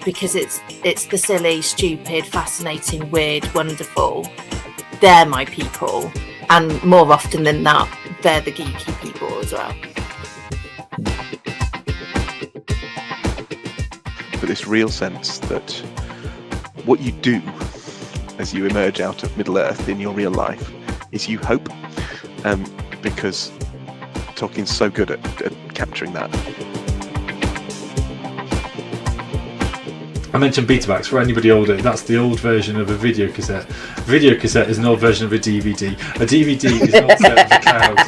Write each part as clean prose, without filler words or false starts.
because it's the silly, stupid, fascinating, weird, wonderful. They're my people, and more often than not, they're the geeky people as well. But this real sense that what you do as you emerge out of Middle Earth in your real life is you hope, because Tolkien's so good at capturing that. I mentioned Betamax. For anybody older, that's the old version of a video cassette. A video cassette is an old version of a DVD. A DVD is not set with the cloud.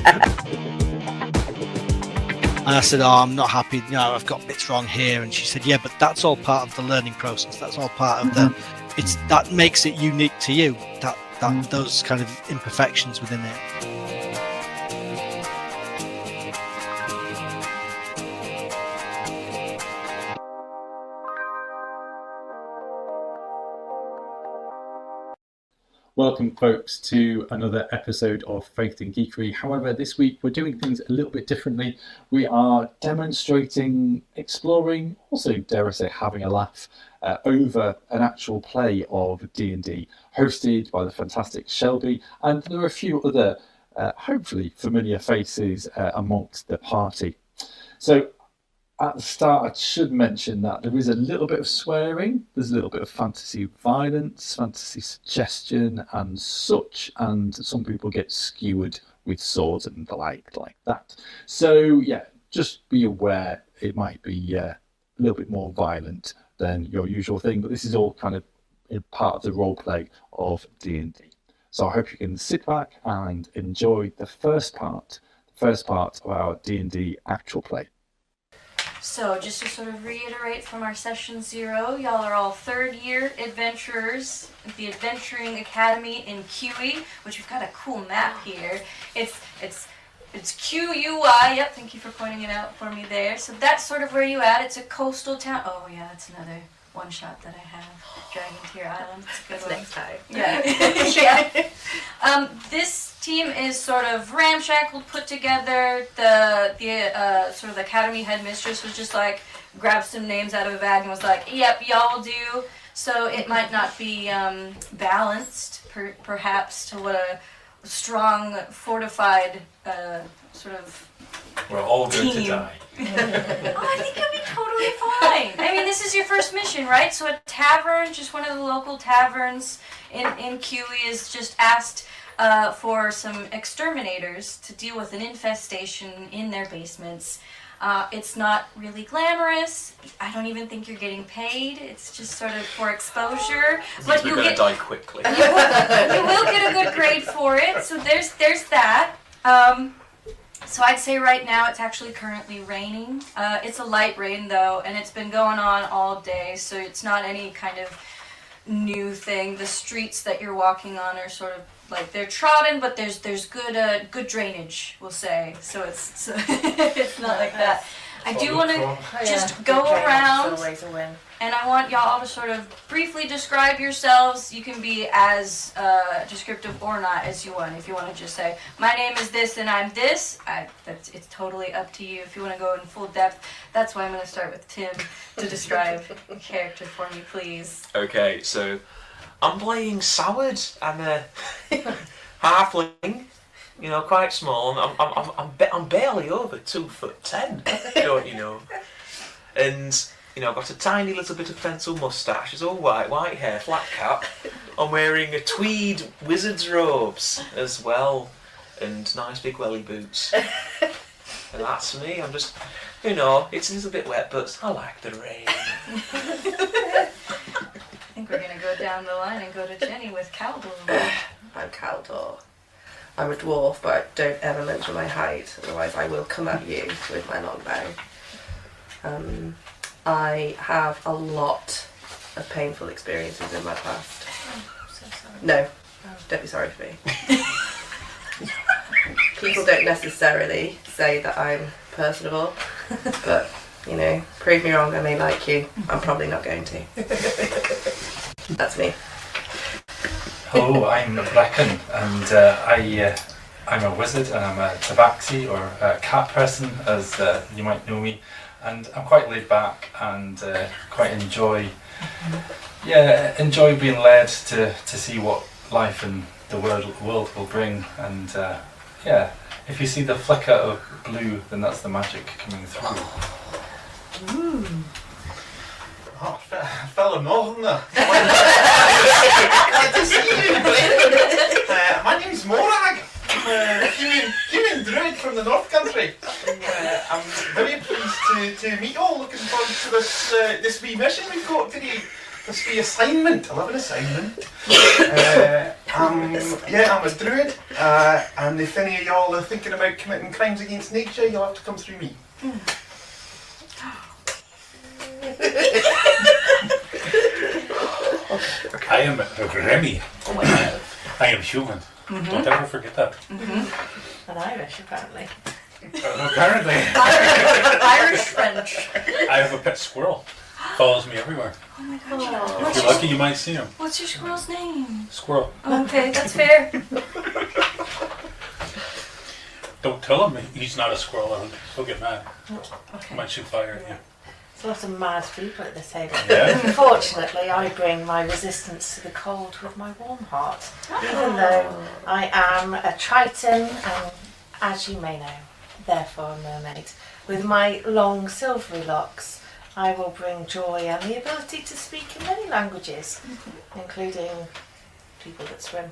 And I said, I'm not happy, I've got bits wrong here. And she said, yeah, but that's all part of the learning process. That's all part of that makes it unique to you, that those kind of imperfections within it. Welcome, folks, to another episode of Faith Geekery. However, this week we're doing things a little bit differently. We are demonstrating, exploring, also, dare I say, having a laugh over an actual play of D&D, hosted by the fantastic Shelby, and there are a few other, hopefully, familiar faces amongst the party. So, at the start, I should mention that there is a little bit of swearing, there's a little bit of fantasy violence, fantasy suggestion and such, and some people get skewered with swords and the like that. So yeah, just be aware it might be a little bit more violent than your usual thing, but this is all kind of part of the role play of D&D. So I hope you can sit back and enjoy the first part of our D&D actual play. So, just to sort of reiterate from our session 0, y'all are all third-year adventurers at the Adventuring Academy in QE, which we've got a cool map here. It's QUI. Yep, thank you for pointing it out for me there. So that's sort of where you at. It's a coastal town. Oh yeah, that's another one shot that I have. Dragon Tier Island. It's a good one. Next time. Yeah. Yeah. This team is sort of ramshackled, put together. The sort of the academy headmistress was just like, grabbed some names out of a bag and was like, yep, y'all do. So it might not be balanced, perhaps, to what a strong, fortified sort of We're all going team. to die. Oh, I think you'll be totally fine. I mean, this is your first mission, right? So a tavern, just one of the local taverns in QE, is just asked for some exterminators to deal with an infestation in their basements. It's not really glamorous. I don't even think you're getting paid. It's just sort of for exposure. But you're going to die quickly. You will get a good grade for it. So there's that. So I'd say right now it's actually currently raining. It's a light rain though, and it's been going on all day, so it's not any kind of new thing. The streets that you're walking on are sort of like they're trodden, but there's good drainage, we'll say. So it's it's not like that. I do want to just go around, and I want y'all to sort of briefly describe yourselves. You can be as descriptive or not as you want. If you want to just say, my name is this and I'm this, it's totally up to you. If you want to go in full depth, that's why I'm going to start with Tim to describe the character for me, please. Okay, so I'm playing Soured. I'm a halfling. You know, quite small. I'm barely over 2'10", don't you know? And you know, I've got a tiny little bit of pencil moustache. It's all white hair, flat cap. I'm wearing a tweed wizard's robes as well, and nice big welly boots. And that's me. I'm just, you know, it's a little bit wet, but I like the rain. I think we're gonna go down the line and go to Jenny with Caldor. I'm Caldor. I'm a dwarf, but don't ever mention my height, otherwise I will come at you with my long bow. I have a lot of painful experiences in my past. Oh, so sorry. No, don't be sorry for me. People don't necessarily say that I'm personable, but, you know, prove me wrong, I may like you. I'm probably not going to. That's me. Hello, I'm Reckon, and I'm a wizard, and I'm a tabaxi, or a cat person, as you might know me. And I'm quite laid back and quite enjoy yeah, enjoy being led to see what life and the world will bring. And yeah, if you see the flicker of blue, then that's the magic coming through. Oh, fellow northerner. Glad to see you. My name's Morag. Human druid from the North Country. I'm very pleased to meet you all. Looking forward to this wee mission we've got today. This wee assignment. I love an assignment. I'm a druid, and if any of y'all are thinking about committing crimes against nature, you'll have to come through me. I am Remy. I am human. Don't ever forget that. And Irish, apparently. Apparently. Irish French. I have a pet squirrel. Follows me everywhere. Oh my gosh. If you're lucky, you might see him. What's your squirrel's name? Squirrel. Okay, that's fair. Don't tell him he's not a squirrel. He'll get mad. He Okay. might shoot fire at you. There's lots of mad people at this table. Yeah. Fortunately, I bring my resistance to the cold with my warm heart. Even though I am a Triton and, as you may know, therefore a mermaid, with my long silvery locks, I will bring joy and the ability to speak in many languages, including people that swim.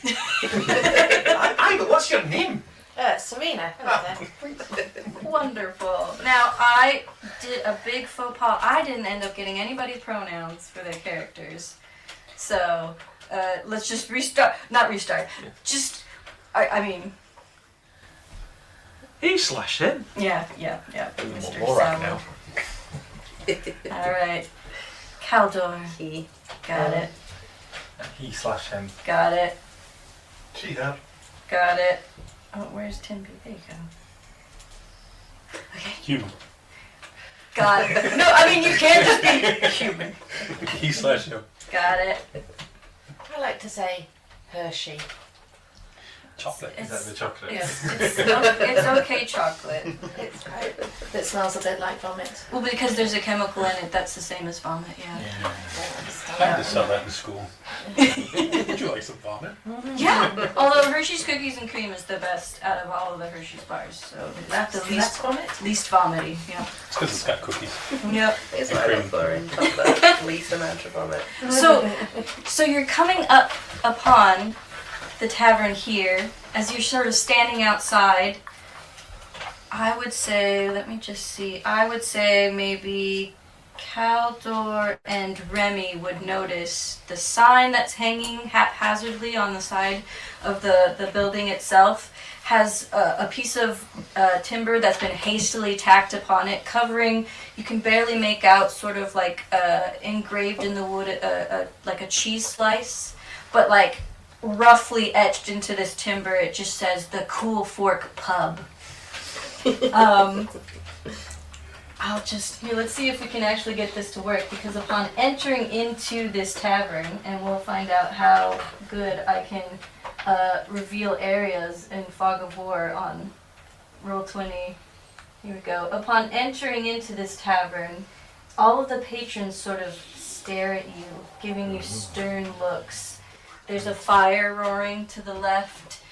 Aye, but what's your name? Serena. Hello there. Wonderful. Now, I did a big faux pas. I didn't end up getting anybody's pronouns for their characters. So, let's just restart. Not restart. Just, I mean, He/him. yeah. Mr. More right Samuel. now. Alright. Caldor. He. Got it. He/him. Got it. She there. Got it. Oh, where's Tim B? There you go. Okay. Human. Got it. No, I mean, you can't just be human. He/him. Got it. I like to say Hershey. Chocolate. Is that the chocolate? It's okay chocolate. It's right. It smells a bit like vomit. Well, because there's a chemical in it that's the same as vomit, yeah. I had to sell that in school. Would you like some vomit? Yeah, although Hershey's Cookies and Cream is the best out of all of the Hershey's bars, so that's the That's vomit? least vomity, yeah. It's because it's got cookies. Yep. It's And what I cream. look for in chocolate. Least amount of vomit. So you're coming up upon the tavern here, as you're sort of standing outside. I would say, let me just see, I would say maybe Caldor and Remy would notice the sign that's hanging haphazardly on the side of the building itself has a piece of timber that's been hastily tacked upon it, covering, you can barely make out, sort of like engraved in the wood, like a cheese slice, but like roughly etched into this timber, it just says the Cool Fork Pub. I'll just, here, let's see if we can actually get this to work, because upon entering into this tavern, and we'll find out how good I can reveal areas in Fog of War on Roll20. Here we go. Upon entering into this tavern, all of the patrons sort of stare at you, giving you stern looks. There's a fire roaring to the left.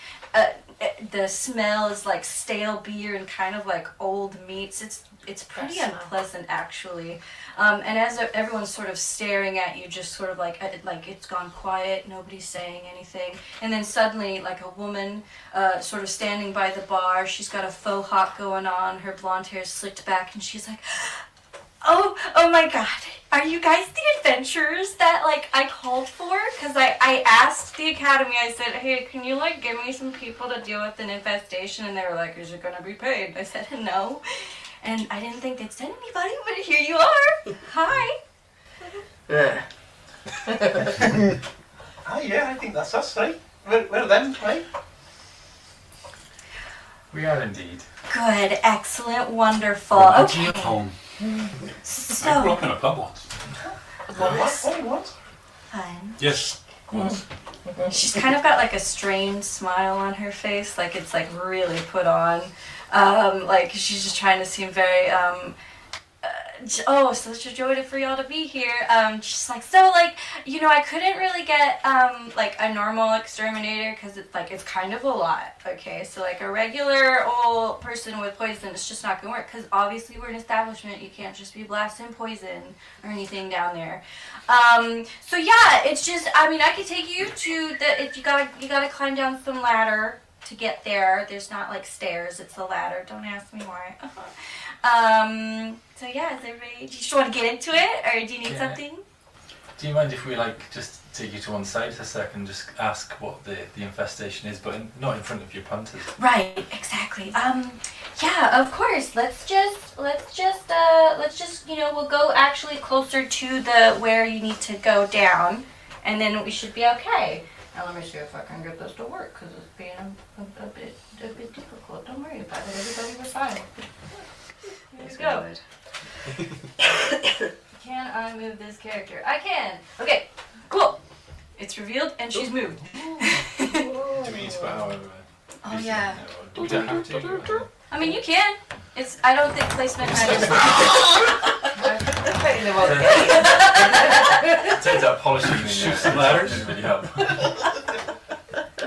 The smell is like stale beer and kind of like old meats. It's pretty unpleasant, actually. And as everyone's sort of staring at you, just sort of like it's gone quiet, nobody's saying anything. And then suddenly, like a woman sort of standing by the bar, she's got a faux hawk going on, her blonde hair's slicked back, and she's like, oh my god, are you guys the adventurers that like I called for? Because I asked the academy, I said, hey, can you like give me some people to deal with an infestation? And they were like, is it gonna be paid? I said, no. And I didn't think they'd send anybody, but here you are. Hi. Ah, yeah, I think that's us, right? We're them, right? We are indeed. Good, excellent, wonderful. Welcome Okay. to home. I grew So up in a pub once. What? fun. Yes. Once. She's kind of got like a strained smile on her face, like it's like really put on. Like she's just trying to seem very oh, such a joy for y'all to be here. She's like, so like, you know, I couldn't really get like a normal exterminator because it's like it's kind of a lot. Okay, so like a regular old person with poison, it's just not gonna work because obviously we're an establishment. You can't just be blasting poison or anything down there. So yeah, it's just, I mean, I could take you to the, if you gotta climb down some ladder to get there. There's not like stairs, it's a ladder. Don't ask me why. So yeah, is everybody, do you just want to get into it, or do you need something? Do you mind if we like just take you to one side for a second, just ask what the infestation is, but not in front of your punters? Right, exactly. Yeah, of course. Let's just, you know, we'll go actually closer to the where you need to go down, and then we should be okay. Now let me see if I can get this to work, because it's being a bit difficult. Don't worry about it. Everybody, we're fine. Here we go. Can I move this character? I can. Okay, cool. It's revealed, and she's moved. Do we need to put our... Oh yeah. We don't have to. I mean, you can. It's. I don't think placement matters. Turns out polishing the ladders didn't really help.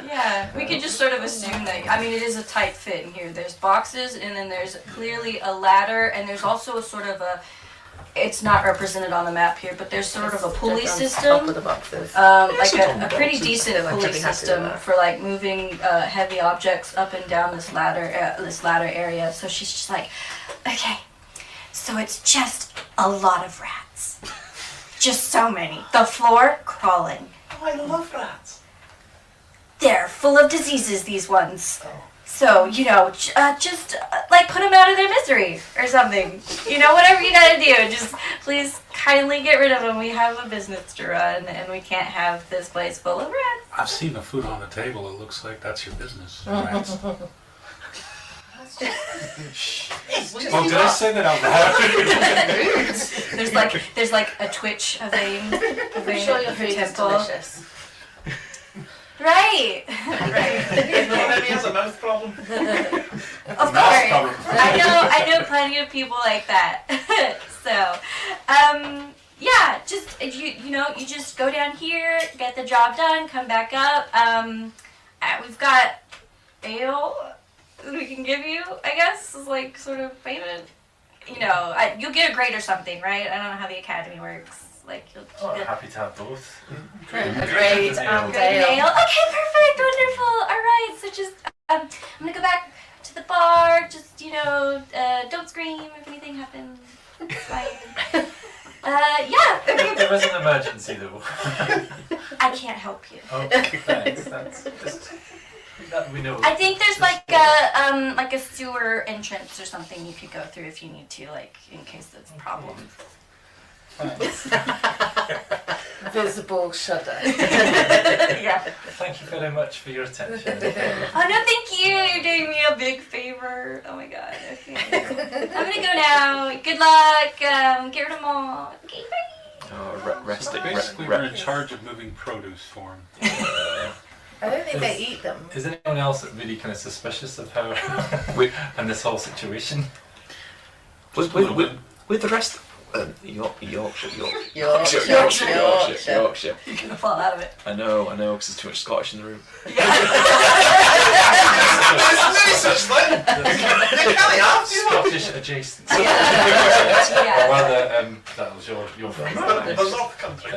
Yeah, we could just sort of assume that. I mean, it is a tight fit in here. There's boxes, and then there's clearly a ladder, and there's also a sort of a. It's not represented on the map here, but there's sort of a pulley system, the boxes. like a pretty decent Like, pulley I'd be happy with system that. for like moving heavy objects up and down this ladder area. So she's just like, okay, so it's just a lot of rats, just so many. The floor crawling. Oh, I love rats. They're full of diseases, these ones. So, you know, just like put them out of their misery or something. You know, whatever you gotta do. Just please kindly get rid of them. We have a business to run and we can't have this place full of rats. I've seen the food on the table. It looks like that's your business. Rats. Oh, did I say that out loud? There's like a twitch of a Sure, your her food is temple. delicious. Right. Maybe has a mouth problem. Of course. I know plenty of people like that. So, yeah, just you know, you just go down here, get the job done, come back up. We've got ale we can give you, I guess, is like sort of payment. You know, you'll get a grade or something, right? I don't know how the academy works. Like you'll get Happy to have both. Great. great ale. Okay, perfect, wonderful. All right, so just I'm gonna go back to the bar. Just don't scream if anything happens. It's fine. Yeah. Okay. There is an emergency though. I can't help you. Okay, thanks. That's just that we know. I think there's like a sewer entrance or something you could go through if you need to, like in case there's problems. Visible shudder. Yeah. Thank you very much for your attention. Oh no, thank you. You're doing me a big favor. Oh my god. Okay. I'm gonna go now. Good luck. Get rid of them all. Okay, bye. Oh, resting. Basically, we're in charge of moving produce for him. I don't think they eat them. Is anyone else really kind of suspicious of how and this whole situation? With the rest. Yorkshire. You're gonna fall out of it. I know, because there's too much Scottish in the room. There's no such thing. You can't have to. Scottish adjacent. Yeah. Or rather, that was your friend. The North Country.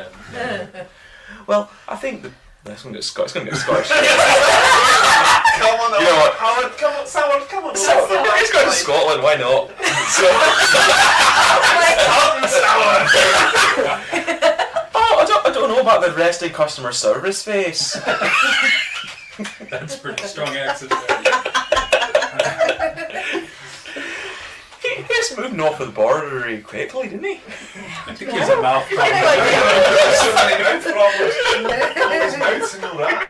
Well, I think it's going to get Scottish. Come Come on, You know what? Howard, come on, Soward, come on. It's going to Scotland. Why not? I don't know about the resting customer service face. That's a pretty strong accent. He just moved north of the border really quickly, didn't he? I think he has a mouth problem. So many mouth problems. All his mouths and all that.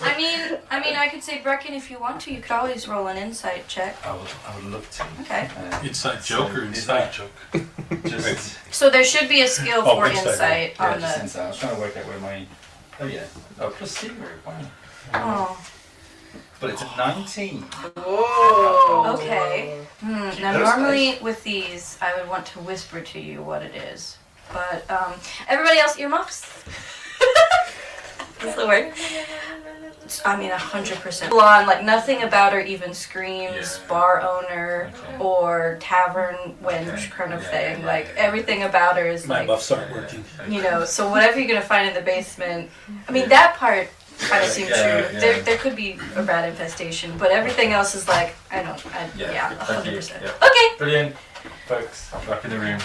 I mean, I could say Brecken if you want to. You could always roll an insight check. I would love to. Okay. Inside joke or inside joke? Just So there should be a skill Oh, for insight. insight on just the. inside. I was trying to work out where my. Oh yeah. Oh, plus secret. Wow. Oh. but it's a 19. Whoa. Okay. Now That's normally with these, I would want to whisper to you what it is, but everybody else earmuffs. That's the word. I mean, 100%. Full on, like nothing about her even screams bar owner or tavern wench kind of thing. Like everything about her is My like, buffs aren't working. you know. So whatever you're gonna find in the basement, I mean that part kind of seems true. There could be a rat infestation, but everything else is like I don't. Yeah, Thank you. 100%. Yeah. Okay. Brilliant, folks. I'm back in the room.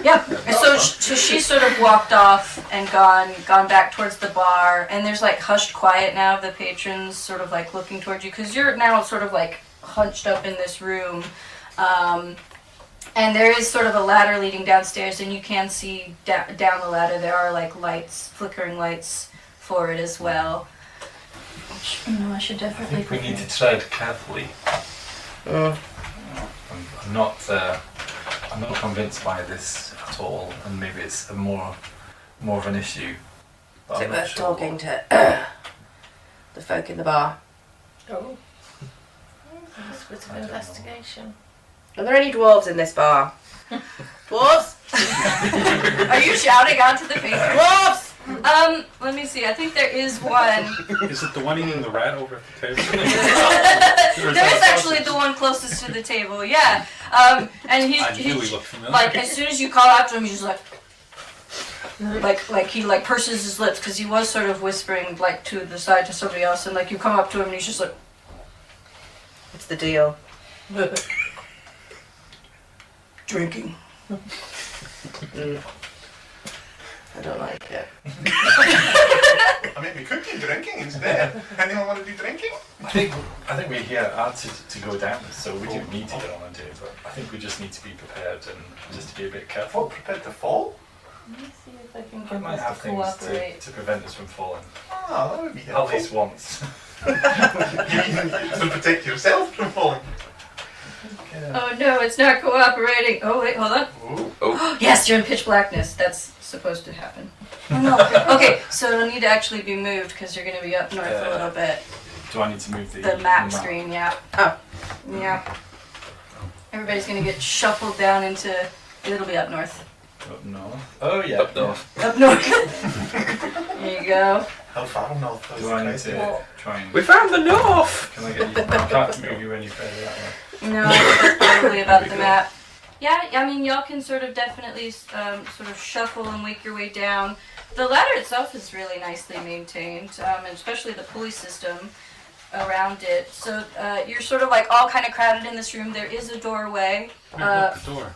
Yeah. And so she sort of walked off and gone back towards the bar, and there's like hushed quiet now of the patrons sort of like looking towards you because you're now sort of like hunched up in this room, and there is sort of a ladder leading downstairs, and you can see down the ladder there are like lights, flickering lights for it as well. Which, I should I definitely. think we need to tread carefully. I'm not convinced by this at all, and maybe it's more of an issue. But Is I'm it not worth sure. talking to the folk in the bar? Oh. It's a bit of investigation. Are there any dwarves in this bar? Dwarves? Are you shouting out to the patrons? Dwarves! Let me see. I think there is one. Is it the one eating the rat over at the table? There is actually the one closest to the table, yeah. And I knew he's he looked familiar. like as soon as you call out to him, he's just like he like purses his lips because he was sort of whispering like to the side to somebody else, and like you come up to him and he's just like, What's the deal? drinking. I don't like it. I mean, we could do drinking instead. Anyone want to do drinking? I think we're here to go down this, so we don't need to get on and do it. But I think we just need to be prepared and just to be a bit careful. All prepared to fall? Let me see if I can I get might this have to things cooperate. to prevent us from falling. Ah, that would be At helpful. least once. You even to protect yourself from falling. Oh no, it's not cooperating. Oh wait, hold on. Ooh. Yes, you're in pitch blackness. That's supposed to happen. Oh no. Okay, so it'll need to actually be moved because you're going to be up north a little bit. Do I need to move The map screen, yeah. Oh. Yeah. Everybody's going to get shuffled down into. It'll be up north. Up north. Oh yeah. Up north. Up north. There you go. How far north? Do I need to try and? We found the north! Can I get you? I can't move you any further that way. No, that's probably about the map. Yeah, I mean, y'all can sort of definitely sort of shuffle and make your way down. The ladder itself is really nicely maintained, and especially the pulley system around it. So you're sort of like all kind of crowded in this room. There is a doorway. Look, the door.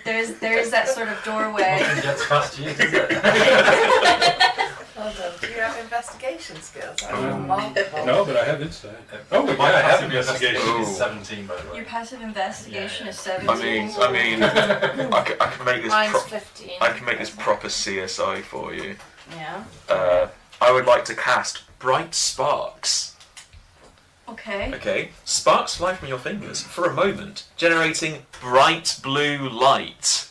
There is that sort of doorway. Nothing gets past you, does it? Hold on. Do you have investigation skills? No, but I have insight. Oh, My yeah, I have passive investigation investigation. is 17, by the way. Your passive investigation is I 17. mean, I can make this. Mine's 15. I can make this proper CSI for you. Yeah. I would like to cast Bright Sparks. Okay. Okay, sparks fly from your fingers for a moment, generating bright blue light.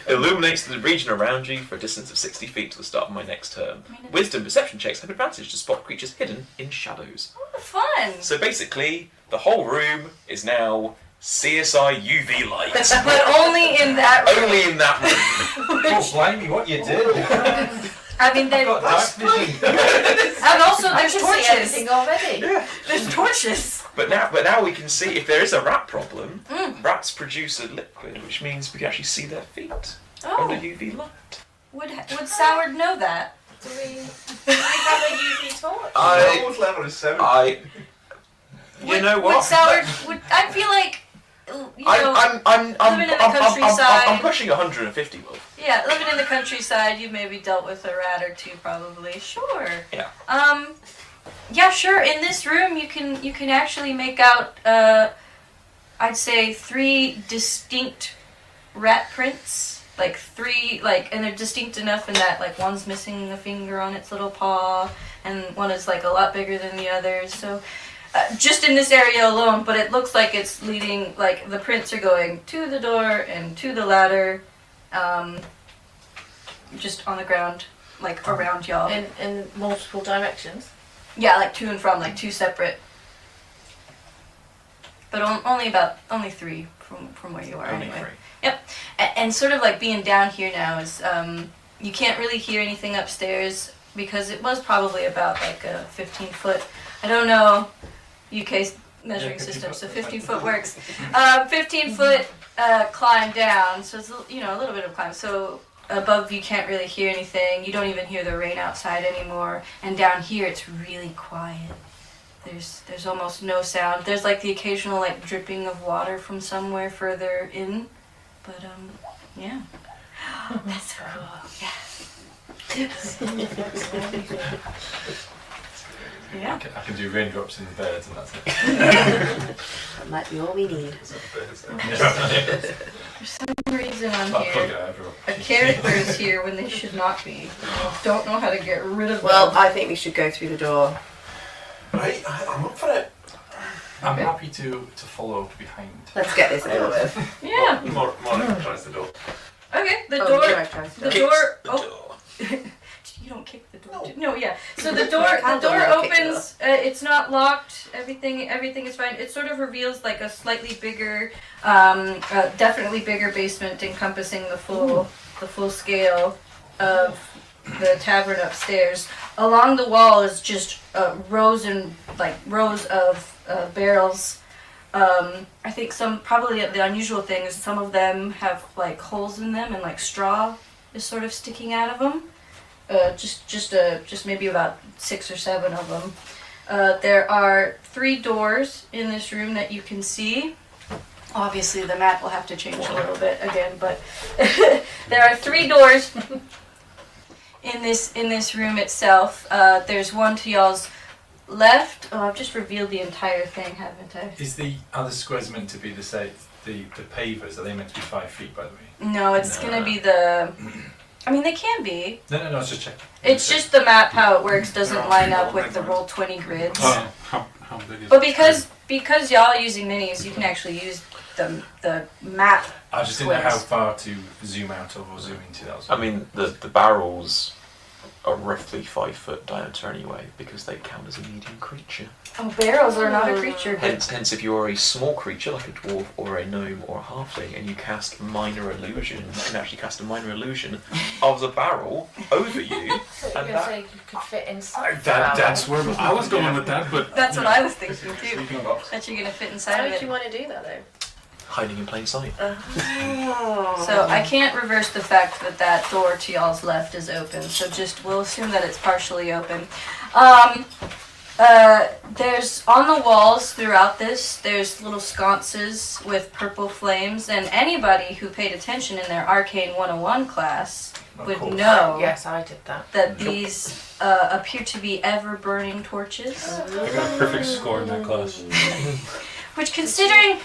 Illuminates the region around you for a distance of 60 feet to the start of my next term. Wisdom perception checks have advantage to spot creatures hidden in shadows. Oh, fun. So basically, the whole room is now CSI UV light. But only in that room. Only in that room. Oh, blimey, what you did! I mean, they. I've got dark vision. And also, I there's can see torches. everything already. Yeah. There's torches. But now we can see if there is a rat problem. Rats produce a liquid, which means we can actually see their feet under Oh, UV light. would Sourd know that? Do we have a UV torch? Almost level is 7. You know what? Would Sourd? I feel like, you know, I'm living in the countryside. I'm pushing 150, Will. Yeah, living in the countryside, you've maybe dealt with a rat or two, probably. Sure. Yeah. Yeah, sure. In this room, you can actually make out, I'd say 3 distinct rat prints. Like 3, and they're distinct enough in that, like, one's missing a finger on its little paw, and one is, like, a lot bigger than the others. So, just in this area alone, but it looks like it's leading, like, the prints are going to the door and to the ladder. just on the ground, like around y'all. In multiple directions? Yeah, like to and from, like two separate. But only three from where you are Only anyway. three. Yep. And sort of like being down here now is you can't really hear anything upstairs because it was probably about like a 15-foot. I don't know UK's measuring system, so 15-foot works. 15-foot climb down, so it's a little bit of climb. So above you can't really hear anything. You don't even hear the rain outside anymore. And down here it's really quiet. There's almost no sound. There's like the occasional like dripping of water from somewhere further in, but yeah. That's so cool. Yeah. Yeah. I can do raindrops in the birds and that's it. That might be all we need. For some reason on here, a character is here when they should not be. I don't know how to get rid of Well, them. I think we should go through the door. Right, I'm up for it. I'm happy to follow behind. Let's get this over with. Yeah. Monica tries the door. Okay, the Oh, door. yeah, I tried to The do it. door. The Oh, door. you don't kick the door. No, yeah. So the door. The can't door not kick the opens. It's not locked. Everything is fine. It sort of reveals like a slightly bigger, definitely bigger basement encompassing the full scale of the tavern upstairs. Along the wall is just rows of barrels. I think probably the unusual thing is some of them have like holes in them and like straw is sort of sticking out of them. Just maybe about 6 or 7 of them. There are 3 doors in this room that you can see. Obviously the map will have to change a little bit again, but there are 3 doors in this room itself. There's one to y'all's left. Oh, I've just revealed the entire thing, haven't I? Is the other squares meant to be the pavers? Are they meant to be 5 feet, by the way? No, it's gonna be the. I mean, they can be. No, I was just checking. It's just the map, how it works, doesn't line up with the Roll20 grids. How big is But because y'all are using minis, you can actually use the map. I just didn't know how squares. far to zoom out of or zoom into. That was I mean, the barrels are roughly 5 foot diameter anyway, because they count as a medium creature. Oh, barrels are not a creature. Hence, if you are a small creature like a dwarf or a gnome or a halfling, and you cast minor illusion, you can actually cast a minor illusion of the barrel over you. You're And going to that, say you could fit inside. That's where I was going with that, but That's what I was thinking too. That you're gonna fit inside Why of would it. you want to do that though? hiding in plain sight. So I can't reverse the fact that door to y'all's left is open. So we'll assume that it's partially open. There's on the walls throughout this, there's little sconces with purple flames, and anybody who paid attention in their Arcane 101 class would know Yes, I did that. that these appear to be ever-burning torches. I got a perfect score in that class. Which, considering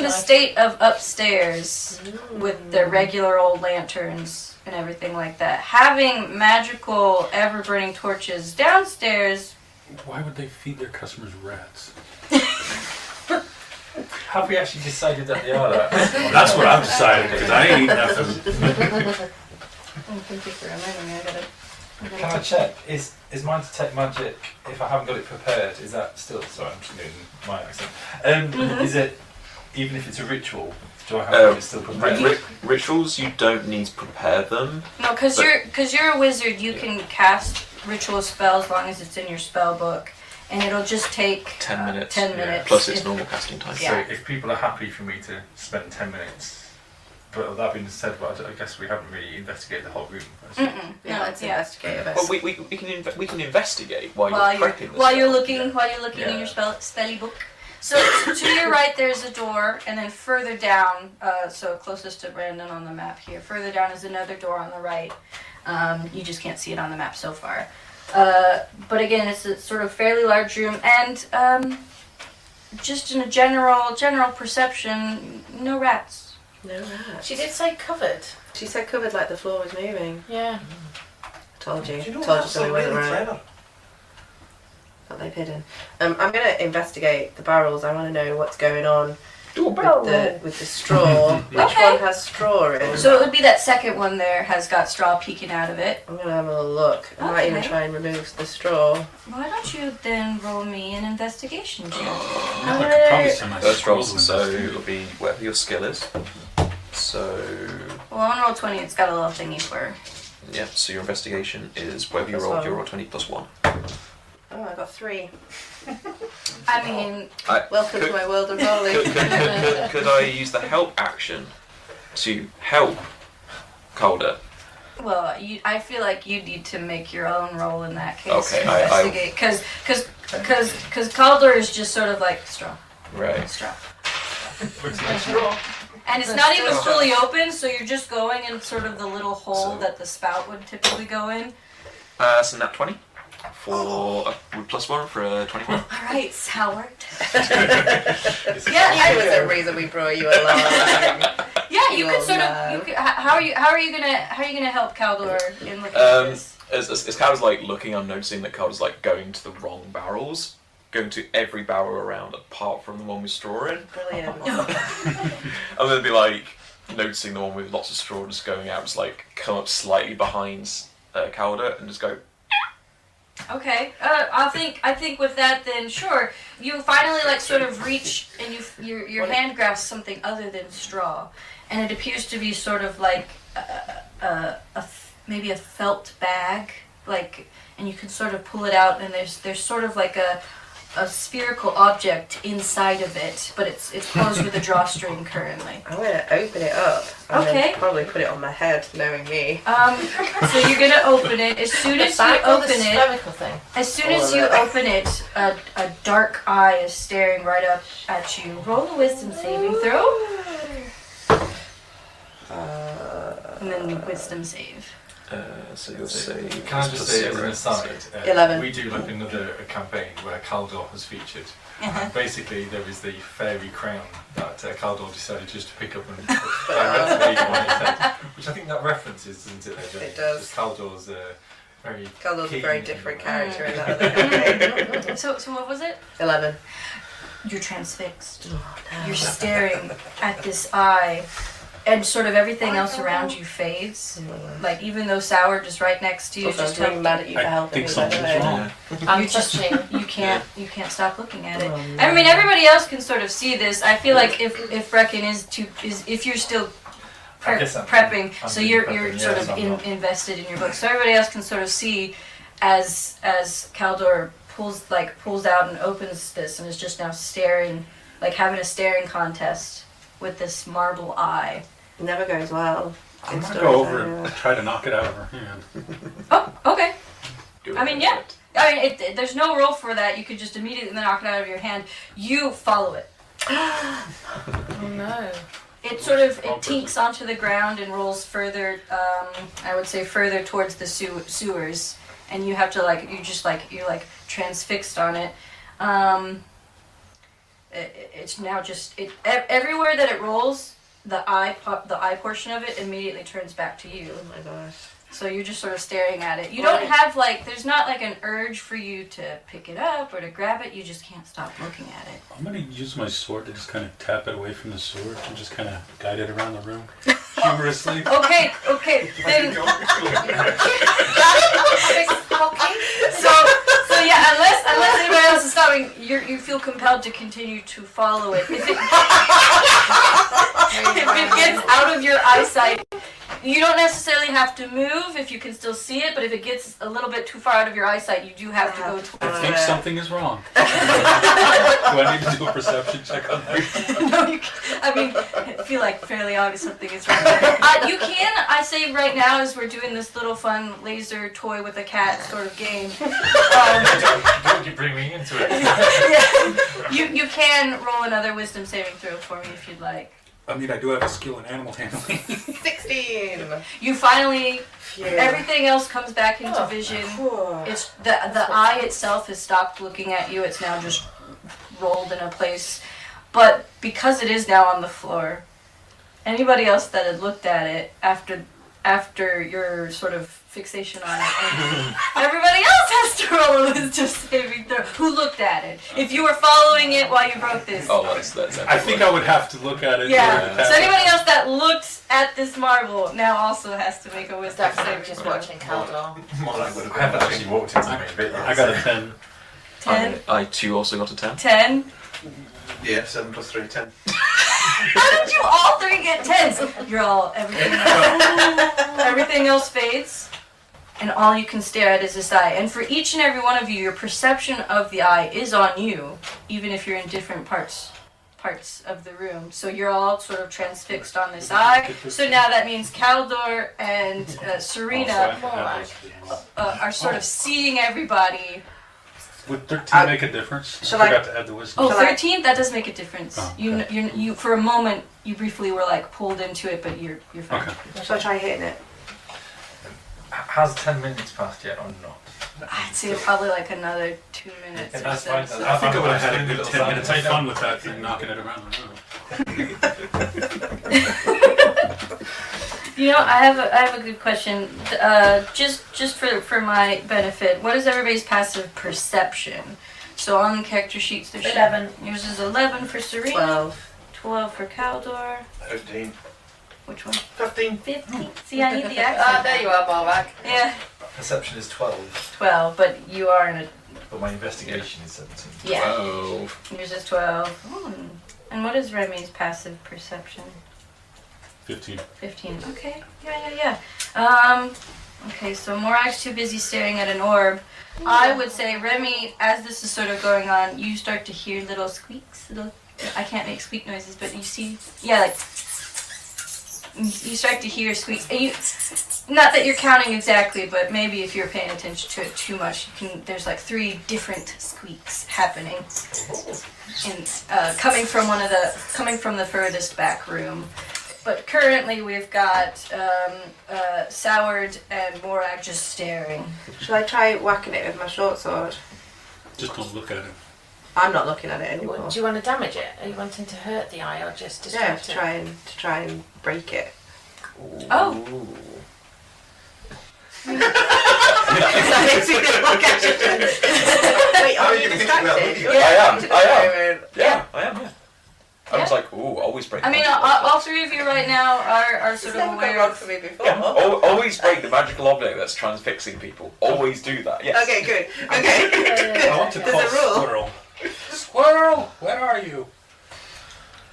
the state of upstairs with the regular old lanterns and everything like that, having magical ever-burning torches downstairs. Why would they feed their customers rats? Have we actually decided that they are that? That's what I've decided, because I ain't eating nothing. Thank you for reminding me. I gotta Can I check? Is mine detect magic if I haven't got it prepared? Is that still? Sorry, I'm just doing my accent. Is it even if it's a ritual? Do I have to still prepared? Rituals, you don't need to prepare them. No, because you're a wizard. You can cast ritual spells as long as it's in your spell book, and it'll just take 10 minutes. 10 minutes. Plus its normal casting time. So if people are happy for me to spend 10 minutes. But that being said, I guess we haven't really investigated the whole room. Yeah, let's investigate a bit. Well, we can investigate while you're prepping the while you're spell. looking in your spelly book. So to your right, there's a door, and then further down, so closest to Brandon on the map here. Further down is another door on the right. You just can't see it on the map so far. But again, it's a sort of fairly large room, and just in a general perception, no rats. No rats. She did say covered. She said covered like the floor was moving. Yeah. Told you. Do you know Told you that's something really wasn't right. clever? That they've hidden. I'm going to investigate the barrels. I want to know what's going on. with the straw. Which Okay. one has straw in? So it would be that second one there has got straw peeking out of it. I'm gonna have a look. I might even Okay. try and remove the straw. Why don't you then roll me an investigation check? I could probably send my First roll, scrolls so in. it'll be whatever your skill is. So, Well, on roll 20, it's got a little thingy for. yeah, so your investigation is whatever you Plus roll, one. you roll 20 plus 1. Oh, I got 3. I mean, Welcome to my world of rolling. Could I use the help action to help Calder? well, I feel like you need to make your own roll in that case. Okay, to I- investigate, because Calder is just sort of like straw, Right. straw. Looks like straw. And it's not even fully open, so you're just going in sort of the little hole that the spout would typically go in. So nat 20 for with plus 1 for a 24. All right, Howard. Yeah, was the reason we brought you along. Yeah, you You could old sort man. of. You could, how are you gonna help Caldor in looking at this? As Calder's like looking, I'm noticing that Calder's like going to the wrong barrels. Going to every barrel around apart from the one with straw in. Brilliant. I'm gonna be like noticing the one with lots of straw just going out, just like come up slightly behind Calder and just go. Okay, I think with that then sure. You finally like sort of reach and your hand grasps something other than straw, and it appears to be sort of like maybe a felt bag, like, and you can sort of pull it out and there's sort of like a spherical object inside of it, but it's closed with a drawstring currently. I'm gonna open it up. And Okay. then probably put it on my head, knowing me. So you're gonna open it. As soon as you open it, spherical thing. as soon as you open it, a dark eye is staring right up at you. Roll a wisdom saving throw, and then wisdom save. So you'll say. Can I just say as an aside, 11. we do like another campaign where Caldor has featured. And basically there is the fairy crown that Caldor decided just to pick up and put directly on his head. Which I think that references, isn't it? There, Jenny? It does. Just Caldor's very Caldor's a keen very and- different character in that other campaign. So what was it? 11. You're transfixed. You're staring at this eye, and sort of everything else around you fades. Like even though Sourd is right next to you, Also, I was just really helped mad at you for I helping think me. by the something's way. wrong. I'm you just touching. you can't stop looking at it. Oh, no. I mean, everybody else can sort of see this. I feel like if Brecken is if you're still I guess I'm prepping, so doing you're prepping, sort yeah, of so I'm not. invested in your book. So everybody else can sort of see as Caldor pulls out and opens this and is just now staring, like having a staring contest with this marble eye. Never goes well. I'm in gonna stories go over anyway. and try to knock it out of her hand. Oh, okay. Do I mean, yeah. I mean, there's no roll for that. You could just immediately knock it out of your hand. You follow it. Oh no. It sort of tinks onto the ground and rolls further. I would say further towards the sewers, and you have to you're transfixed on it. It's now just everywhere that it rolls, the eye portion of it immediately turns back to you. Oh my gosh. So you're just sort of staring at it. You don't have there's not like an urge for you to pick it up or to grab it. You just can't stop looking at it. I'm gonna use my sword to just kind of tap it away from the sword and just kind of guide it around the room humorously. Okay, then. So yeah, unless anybody else is stopping, you feel compelled to continue to follow it. If it gets out of your eyesight, you don't necessarily have to move if you can still see it, but if it gets a little bit too far out of your eyesight, you do have to go towards I think something is wrong. Do I need to do a perception check on that? No, I feel like fairly obvious something is wrong. You can, I say right now, as we're doing this little fun laser toy with a cat sort of game. Don't you bring me into it? Yeah, you can roll another wisdom saving throw for me if you'd like. I mean, I do have a skill in animal handling. 16! You finally, Phew. everything else comes back into Oh. vision. Whew. It's the eye itself has stopped looking at you. It's now just rolled in a place. But because it is now on the floor, anybody else that had looked at it after your sort of fixation on it. And everybody else has to roll a wisdom saving throw. Who looked at it? If you were following it while you broke this. Oh, that's I think I would have to look at it. Yeah. So anybody else that looked at this marble now also has to make a wisdom saving just throw. watching Caldor. I haven't actually walked into the main bit. I got a 10. 10. I too also got a 10. 10. Yeah, 7 plus 3, 10. How did you all three get 10s? You're all, everything else fades, and all you can stare at is this eye. And for each and every one of you, your perception of the eye is on you, even if you're in different parts of the room. So you're all sort of transfixed on this eye. So now that means Caldor and Serena are sort of seeing everybody. Would 13 make a difference? I forgot to add the wisdom. Oh, 13? That does make a difference. Oh, okay. You for a moment, you briefly were like pulled into it, but you're fine. Okay. Shall I try hitting it? Has 10 minutes passed yet or not? I'd say probably like another 2 minutes. That's or fine. so. I think I would have had a Good good little 10 minutes of sound. fun with that thing, knocking it around the room. You know, I have a good question. Just for my benefit, what is everybody's passive perception? So on the character sheets, there's 11. Yours is 11 for Serena. 12 for Caldor. 15. Which one? 15. 15. See, I need the accent. There you are, Barback. Yeah. Perception is 12, 12, but you are in a. but my investigation is 17. Yeah. 12. Yours is 12. And what is Remy's passive perception? 15. 15. Okay. Yeah. Okay, so Morag's too busy staring at an orb. I would say, Remy, as this is sort of going on, you start to hear little squeaks. I can't make squeak noises, but you see, like, you start to hear squeaks. And not that you're counting exactly, but maybe if you're paying attention to it too much, there's like 3 different squeaks happening, and coming from the furthest back room. But currently we've got Soured and Morag just staring. Shall I try whacking it with my short sword? Just don't look at it. I'm not looking at it anymore. Do you want to damage it? Are you wanting to hurt the eye or just Yeah, distract to try and break it. Oh. Wait, are you distracted? I am. I was like, ooh, always break. I mean, all 3 of you right now are sort of aware wrong of. for me before. Yeah, always break the magical object that's transfixing people. Always do that. Yes. Okay, good. Okay. I want to call There's a rule. Squirrel. Squirrel, where are you?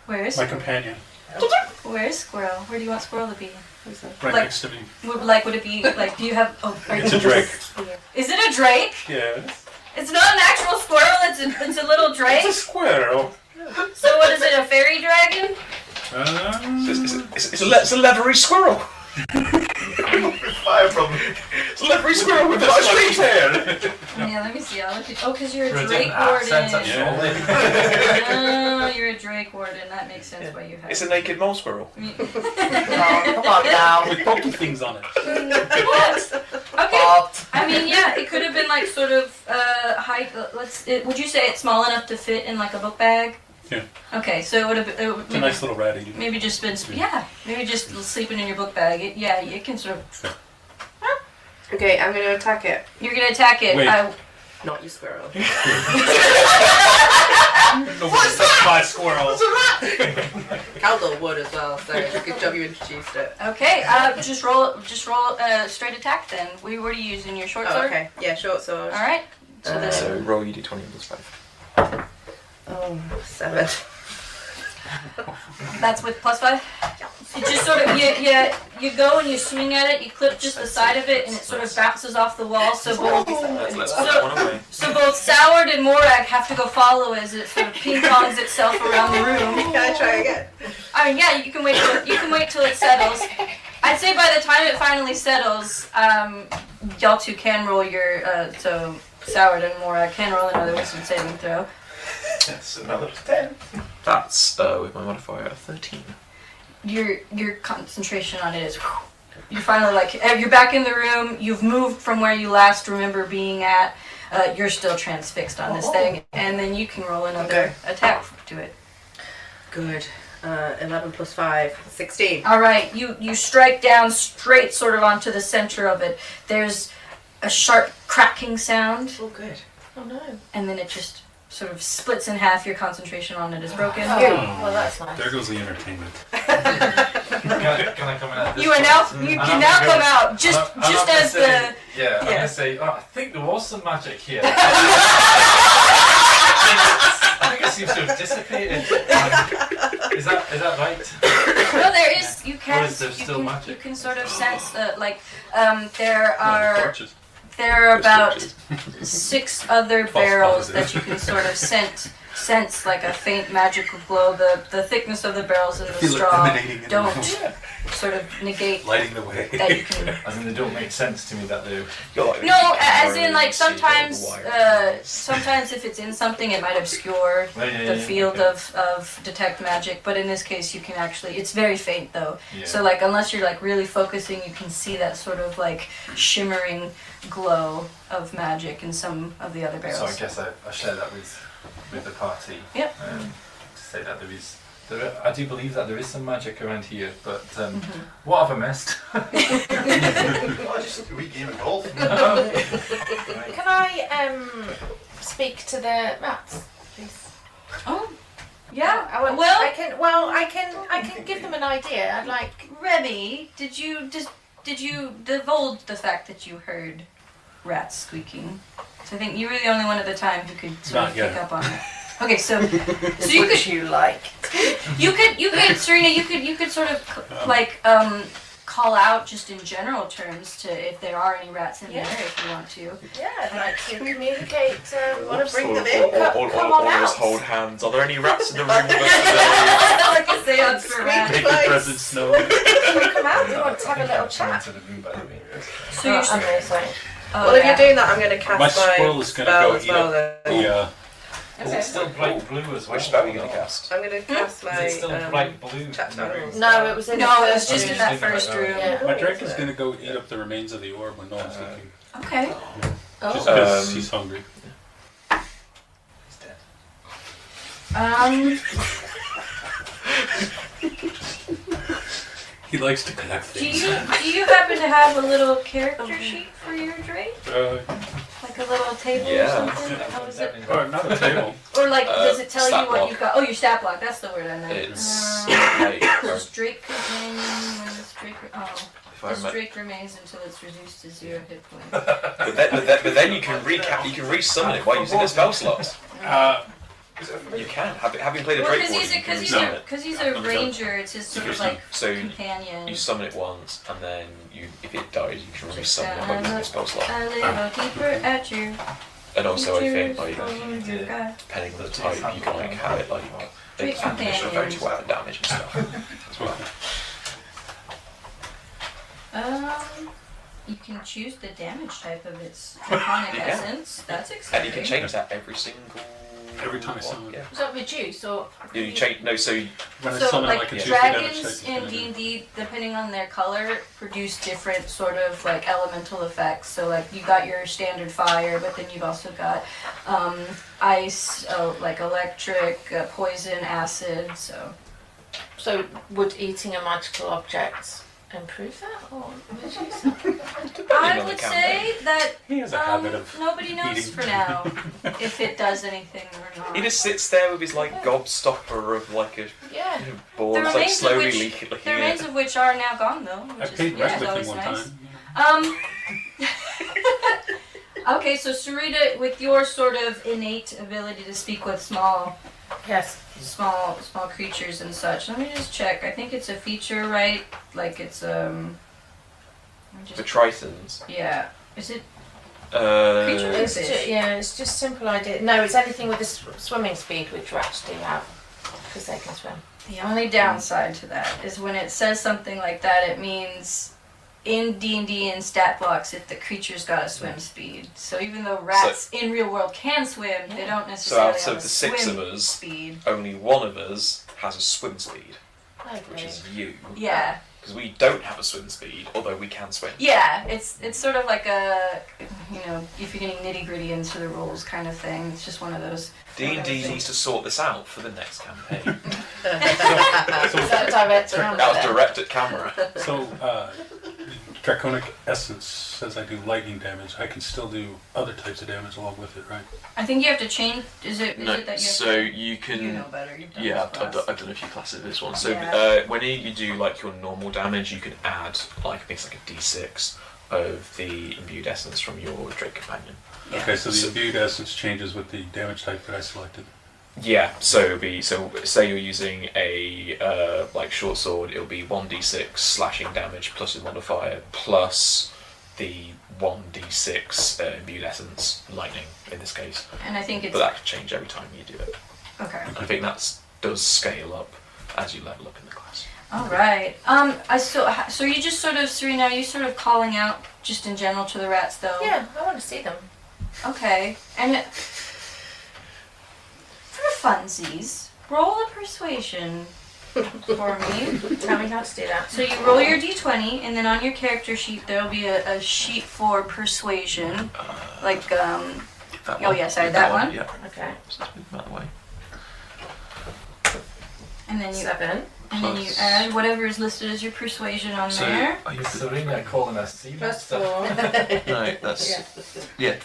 Where is My companion. Where is Squirrel? Where do you want Squirrel to be? Right Like- next to me. Would it be like? Do you have? Oh, It's a drake. Is it a drake? Yes. It's not an actual squirrel. It's a little drake. It's a squirrel. So what is it? A fairy dragon? It's a leathery squirrel. Fire from It's a leathery squirrel with a straight hair. Yeah, let me see. I'll look at. Oh, because you're a You're a drake different accent, warden. actually. Oh, you're a drake warden. That makes sense why you have. It's a naked mole squirrel. Oh, come on now. With pokey things on it. What? Okay. I mean, yeah, it could have been like sort of height. Would you say it's small enough to fit in like a book bag? Yeah. Okay, so it would have. It's a nice little ratty. Maybe just been. Yeah, maybe just sleeping in your book bag. It can sort of. Okay, I'm going to attack it. You're gonna attack it. Wait. Not you, squirrel. What's that? My squirrel. Caldor would as well, so good job you introduced it. Okay, just roll straight attack then. What are you using? Your short sword? Okay, yeah, short sword. Alright. So roll your d20 plus 5. 7. That's with +5? It just sort of, you go and you swing at it, you clip just the side of it, and it sort of bounces off the wall, so both Soured and Morag have to go follow as it sort of ping-pongs itself around the room. Can I try again? I mean, yeah, you can wait till it settles. I'd say by the time it finally settles, y'all two can roll your, so Soured and Morag can roll another wisdom saving throw. That's another 10. That's with my modifier 13. Your concentration on it is. You're finally you're back in the room. You've moved from where you last remember being at. You're still transfixed on this thing, and then you can roll another attack to it. Good. 11 plus 5, 16. All right, you strike down straight sort of onto the center of it. There's a sharp cracking sound, Oh, good. Oh no. and then it just sort of splits in half. Your concentration on it is broken. Oh, well, that's nice. There goes the entertainment. Can I come out? You can now come out just as the. Yeah, I'm gonna say. Oh, I think there was some magic here. I think it seems to have dissipated. Is that right? No, there is. You Or can. is there still you magic? can sort of sense that, there are. Torches. There are about torches. 6 other False barrels positive. that you can sort of sense like a faint magical glow. The thickness of the barrels and the Feel it straw emanating in the don't room. sort of negate Lighting the way. that you can. I mean, they don't make sense to me that they're. No, as in like sometimes if it's in something, it might obscure the field of detect magic. But in this case, you can actually. It's very faint though. Yeah. So like unless you're like really focusing, you can see that sort of like shimmering glow of magic in some of the other So barrels. I guess I share that with the party. Yep. To say that I do believe that there is some magic around here, but what have I missed? Just a wee game of golf. Right. Can I speak to the rats, please? Oh, yeah. I can give them an idea. I'd like. Remy, did you divulge the fact that you heard rats squeaking? So I think you were the only one at the time who could sort of Not yet. pick up on it. Okay, so you Would could you like? you could Serena, you could sort of call out just in general terms to if there are any rats in the Yeah. area if you want to. Yeah, I'd like to communicate. Want Whoops, to bring or- them in? or- Come on Always out. hold hands. Are there any rats in the room with us Like a seance for rats. Make the present snow. Can you come out? We want to have a little Come chat. into the room, by the way. So you're Amazing. Well, if you're doing that, I'm going to cast My my squirrel is gonna spell go as eat well. up Then. the. Is it still bright blue as well? Which spell are you going to cast? I'm going to cast my. Is it still bright blue? chat in the room? No, it was in No, the it was first just in room. that first room. Yeah. My dragon's gonna go eat up the remains of the orb when no one's looking. Okay. Just Oh. because he's hungry. He's dead. He likes to collect Do things. you happen to have a little character sheet for your Drake? Like a little table Yeah. or something? How is it? Or not a table. Or like, does it tell stat you what block. you've got? Oh, your stat block. That's the word I meant. It's Does Drake companion when this Drake? This but Drake remains until it's reduced to 0 hit points. then you can re-summon it by using a spell slot. You can. Having played a Well, Drake Warden, you can re-summon it. because he's a ranger, it's his sort of like So companion. you summon it once, and then if it dies, you can re-summon it by using a spell slot. A little deeper at you. And also, I think like Your guy. depending on the type, you can like have it like Drake additional companions. to weapon damage and stuff as well. You can choose the damage type of its draconic You can. essence. That's And exciting. you can change that every single. Every time I summon. Yeah. Was that reduced or? You change. No, so When I So, summon like, like a 2 damage type, dragons he's in gonna do- D&D, depending on their color, produce different sort of like elemental effects. So like you got your standard fire, but then you've also got ice, like electric, poison, acid. So would eating a magical object improve that, or would you say? I on the would campaign. say that He has a habit of nobody knows eating. for now if it does anything or not. he just sits there with his like gobstopper of like a Yeah. ball, The like remains of slowly which- leaking The remains of which are now gone though, I which paid is rent with always him one nice. time. Okay, so Sarita, with your sort of innate ability to speak with small creatures and such, let me just check. I think it's a feature, right? Like it's the Tritons. yeah. Is it creature? It's it's just simple idea. No, it's anything with the swimming speed, which rats do have, because they can swim. The only downside to that is when it says something like that, it means in D&D and stat blocks, if the creature's got a swim speed. So even though rats in real world can swim, they don't So necessarily out have of a the 6 swim of us, speed. only one of us has a swim speed, I which agree. is you. Yeah. because we don't have a swim speed, although we can swim. Yeah, it's sort of like a, if you're getting nitty gritty into the rules kind of thing. It's just one of those. D&D needs to sort this out for the next campaign. Is that direct That was direct at camera. So, Draconic Essence says I do lightning damage. I can still do other types of damage along with it, right? I think you have to change. Is it that you have so you can. You know better. You've done Yeah, this I've class. done a few classes of this one. So Yeah. when you do like your normal damage, you can add like I think it's like a D6 of the imbued essence from your Drake companion. Yeah. Okay, so the imbued essence changes with the damage type that I selected. Yeah, so it'll be say you're using a like short sword, it'll be 1d6 slashing damage plus a modifier plus the 1d6 imbued essence lightning in this case. And I think it's But that can change every time you do it. okay. I think that does scale up as you level up in the class. All right. So you just sort of, Serena, are you sort of calling out just in general to the rats though? Yeah, I want to see them. Okay. And for funsies, roll a persuasion for me. Tell me how to do that. So you roll your d20, and then on your character sheet there'll be a sheet for persuasion, like That Oh, one. yeah, sorry, that one? Yeah. Okay. Just move that way. and then you 7. and then you Plus- add whatever is listed as your persuasion on So there. are you Serena calling us sea Plus monster. 4. No, that's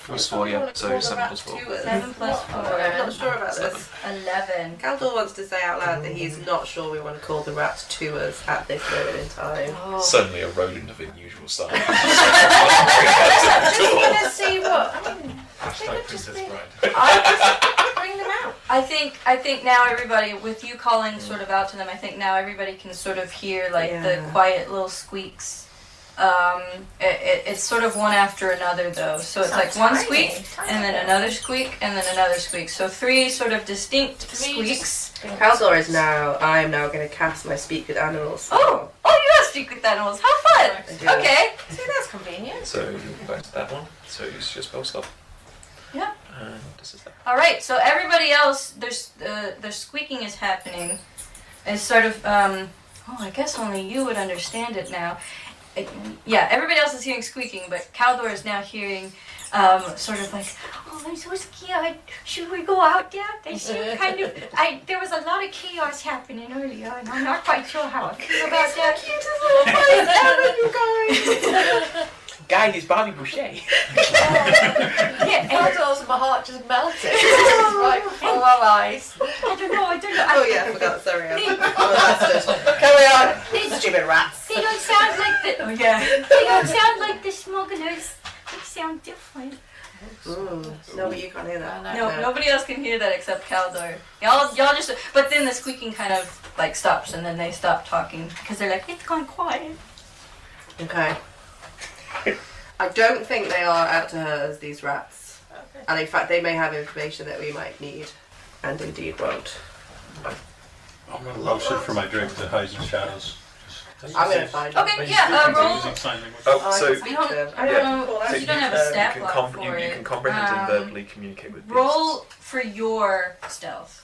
plus 4. Yeah, so 7 plus 4. 7 plus 4. I'm not sure about this. 11. Caldor wants to say out loud that he's not sure we want to call the rats to us at this moment in time. Oh. Certainly a rodent of unusual size. Just gonna see what. I mean, Hashtag Princess Bride. bring them out. I think now everybody, with you calling sort of out to them, I think now everybody can sort of hear like the Yeah. quiet little squeaks. It's sort of one after another though. So it's like one squeak, and then another squeak, and then another squeak. So 3 sort of distinct squeaks. Caldor is now, I'm now going to cast my Speak with Animals. Oh, you have speak with animals. How fun! I do. Okay. See, that's convenient. So back to that one. So use your spell slot. Yeah. And this is that. All right. So everybody else, there's squeaking is happening. It's sort of I guess only you would understand it now. Yeah, everybody else is hearing squeaking, but Caldor is now hearing sort of like, oh, I'm so scared. Should we go out there? They seem kind of. There was a lot of chaos happening earlier, and I'm not quite sure how I feel about that. Guy, it's Barney Boucher. Yeah, Caldor's my heart just melted. Right before our eyes. I don't know. Oh yeah, I forgot, sorry. I'm a bastard. Carry on. Stupid rats. They don't sound like the. Oh yeah. They don't sound like the smugglers. They sound different. No, but you can't hear that. No, nobody else can hear that except Caldor. Y'all just. But then the squeaking kind of like stops, and then they stop talking because they're like, it's gone quiet. Okay. I don't think they are out to hurt us, these rats. Okay. And in fact, they may have information that we might need, and indeed won't. I'm going to motion for my drink to hide in shadows. I'm going to find them. Okay, yeah. Roll. Using sign language. Oh, I so can speak to them. I don't know. so You don't have a stat you block can for you it. can comprehend and verbally communicate with beasts. Roll for your stealth.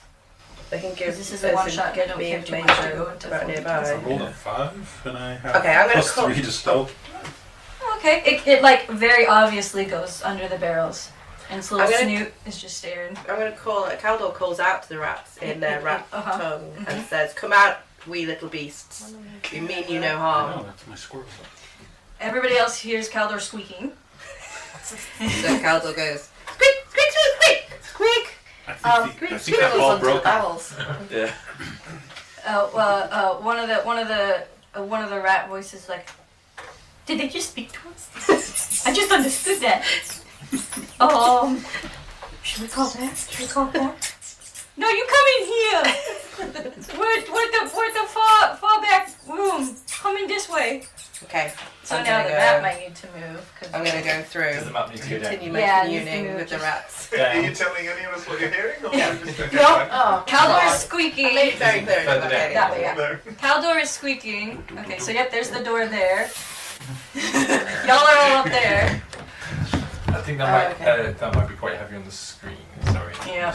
They can give This is a one shot. They don't me care too much to information go into about full I nearby. rolled a 5 and I have Okay, I'm gonna plus call- 3 to stealth. Okay, it like very obviously goes under the barrels, and its little I'm gonna- snoot is just staring. I'm going to call it. Caldor calls out to the rats in their rat Uh-huh. tongue and says, "Come out, wee little beasts. We mean you no Oh, harm." that's my squirrel. Everybody else hears Caldor squeaking. So Caldor goes, "Squeak, squeak, squeak, squeak, squeak." I think that ball broke. Yeah. One of the rat voices like, did they just speak to us? I just understood that. Should we call back? No, you come in here. We're the far back room. Come in this way. Okay. So I'm now gonna the go- rat might need to move. I'm going to go through. Does the map need to go down? Continue my Yeah, it needs to communing move with the just- rats. Yeah. Are you telling any of us what you're hearing? Or Yeah. just okay, No. fine. Oh, Caldor is I made squeaking. it very clear. it's Further not down. getting That way, it. yeah. No. Caldor is squeaking. Okay, so yep, there's the door there. Y'all are all up there. I think that might be quite heavy on the screen. Sorry. Yeah.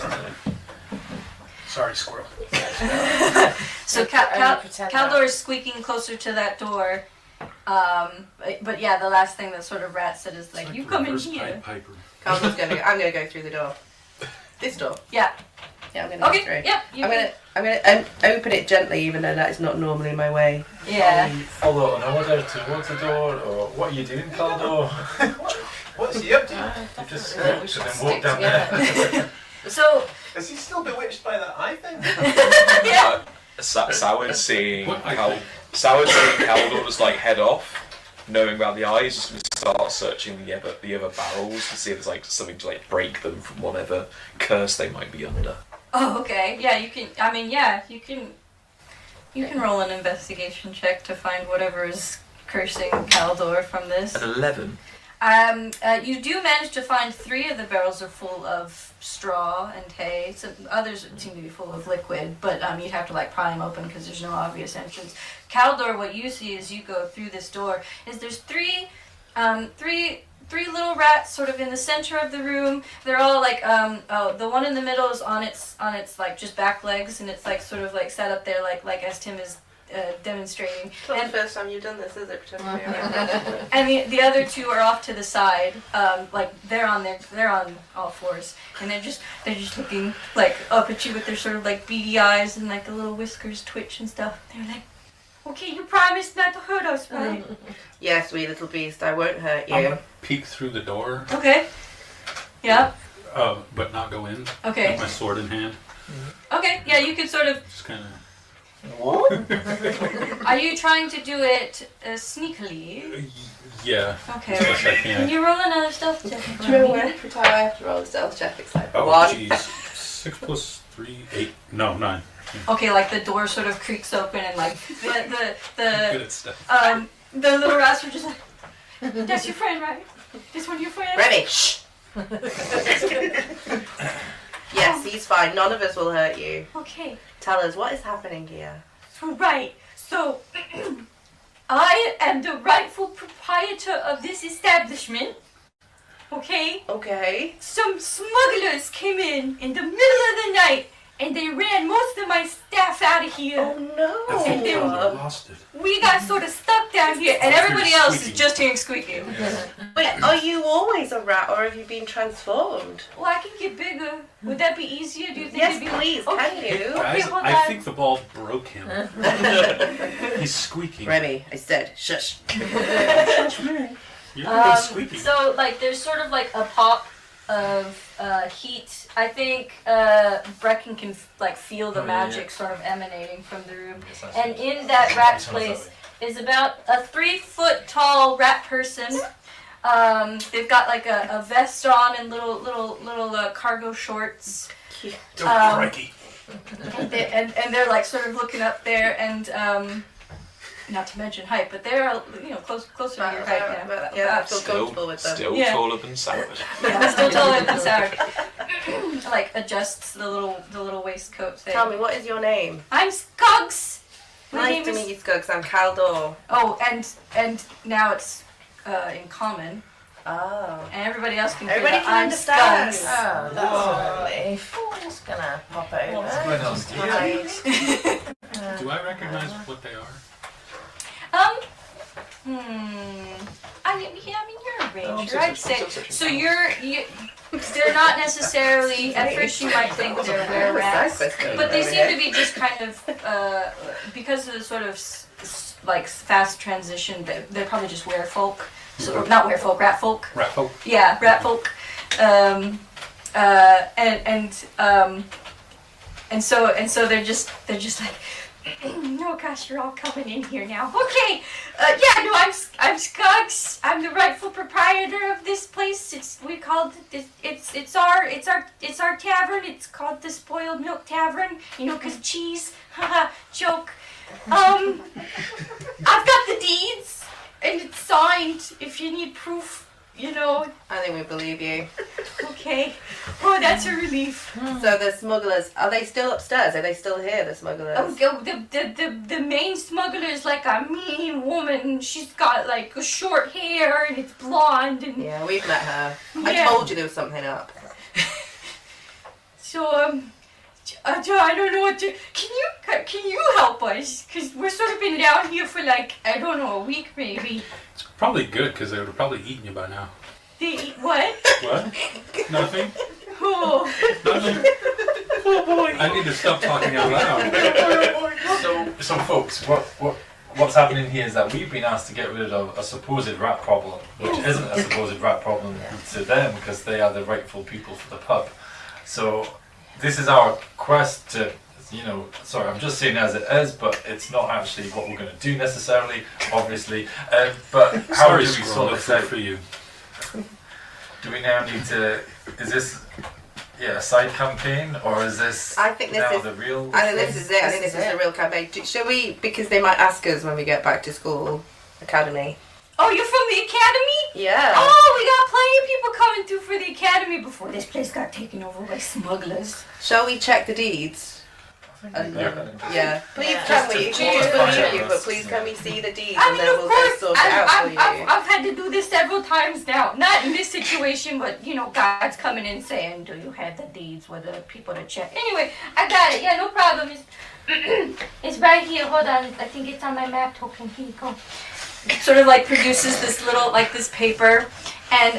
So Sorry, squirrel. So Caldor is squeaking closer to that door. But yeah, the last thing that sort of Rat said is like, "You come in here." I'm gonna go through the door. This door. Yeah. Yeah, I'm gonna go through. Yeah. I'm gonna open it gently, even though that is not normally my way. Yeah. Follow an order towards the door, or what are you doing, Caldor? What's he up to? You just walk and then walk down there. So. Is he still bewitched by that eye thing? Yeah. Sour's seeing Caldor just like head off, knowing about the eyes, just going to start searching the other barrels to see if there's like something to like break them from whatever curse they might be under. Oh, okay. Yeah, you can. I mean, yeah, you can. You can roll an investigation check to find whatever is cursing Caldor from this. An 11. You do manage to find 3 of the barrels are full of straw and hay. Some others seem to be full of liquid, but you'd have to like pry them open because there's no obvious entrance. Caldor, what you see as you go through this door is there's three little rats sort of in the center of the room. They're all like the one in the middle is on its like just back legs, and it's like sort of like set up there like as Tim is demonstrating. It's not the first time you've done this, is it? And the other 2 are off to the side, like they're on all fours, and they're just looking like up at you with their sort of like beady eyes and like the little whiskers twitch and stuff. They're like, "Okay, you promised not to hurt us, right?" Yes, sweet little beast, I won't hurt you. I'm gonna peek through the door. Okay. Yeah. But not go in. Okay. With my sword in hand. Okay. Yeah, you can sort of. Just kind of. What? Are you trying to do it sneakily? Yeah. Okay. As best I Can can. you roll another stealth check? Do you remember every time I have to roll a stealth check? It's like Oh, 1. jeez. 6 plus 3, 8. No, 9. Okay, like the door sort of creaks open and like I'm good at stuff. the little rats are just like, "That's your friend, right? This one your friend?" Remy, shh! Yes, he's fine. None of us will hurt you. Okay. Tell us, what is happening here? Right. So, I am the rightful proprietor of this establishment. Okay? Okay. Some smugglers came in the middle of the night, and they ran most of my staff out of here. Oh no! I think And then I lost it. we got sort of stuck down here, and everybody else is just hearing squeaking. Wait, are you always a rat, or have you been transformed? Well, I can get bigger. Would that be easier? Do you think? Yes, it'd be please. Okay. Can you? Okay, hold I on. think the ball broke him. He's squeaking. Remy, I said, shush. You're good at squeaking. So, like, there's sort of like a pop of heat. I think Brecken can like feel the magic sort of emanating from the room. And in that rat place is about a 3-foot tall rat person. They've got like a vest on and little cargo shorts. Crikey. And they're like sort of looking up there and not to mention height, but they're closer to your height now. Yeah, I feel comfortable with them. Still Yeah. taller than Sour. Yeah, still taller than Sour. Like adjusts the little waistcoat thing. Tell me, what is your name? I'm Skugs. My Nice name to is. meet you, Skugs. I'm Caldor. Oh, and now it's in common, Oh. and everybody else can. Everybody hear that can I'm understand. Skugs. Oh, that's a relief. I'm just gonna pop over. What's going on? Just hide. Do I recognize what they are? I mean, you're a ranger. I'd say. So they're not necessarily. At first, you might think they're were-rats, but they seem to be just kind of because of the sort of like fast transition. They're probably just werefolk. So not werefolk, ratfolk. Ratfolk. Yeah, ratfolk. And so they're just like. Oh gosh, you're all coming in here now. Okay, I'm Skugs. I'm the rightful proprietor of this place. It's our tavern. It's called the Spoiled Milk Tavern. 'Cause cheese. Haha, joke. I've got the deeds, and it's signed. If you need proof, I think we believe you. Okay. Oh, that's a relief. So the smugglers, are they still upstairs? Are they still here, the smugglers? Oh, the main smuggler is like a mean woman. She's got like a short hair and it's blonde and Yeah, we've met her. Yeah. I told you there was something up. so I don't know what to. Can you help us? Because we're sort of been down here for like, I don't know, a week maybe. It's probably good because they would have probably eaten you by now. They eat what? What? Nothing? Oh. Nothing? Oh boy. I need to stop talking out loud. So folks, what's happening here is that we've been asked to get rid of a supposed rat problem, which isn't a supposed rat problem to them because they are the rightful people for the pub. So this is our quest to, sorry, I'm just saying as it is, but it's not actually what we're going to do necessarily, obviously. But how do we sort this out? For you. Do we now need to? Is this a side campaign, or is this? I think this now is the real. I think this is it. I think this is the real campaign. Shall we? Because they might ask us when we get back to school, academy. Oh, you're from the academy? Yeah. Oh, we got plenty of people coming through for the academy before this place got taken over by smugglers. Shall we check the deeds? Yeah. Please can we? Just We to do find believe out. you, but please can we see the deeds I and mean, then of we'll course, just sort it out for you. I've had to do this several times now. Not in this situation, but God's coming in saying, "Do you have the deeds for the people to check?" Anyway, I got it. Yeah, no problem. It's right here. Hold on. I think it's on my map token. Here you go. Sort of like produces this little this paper. And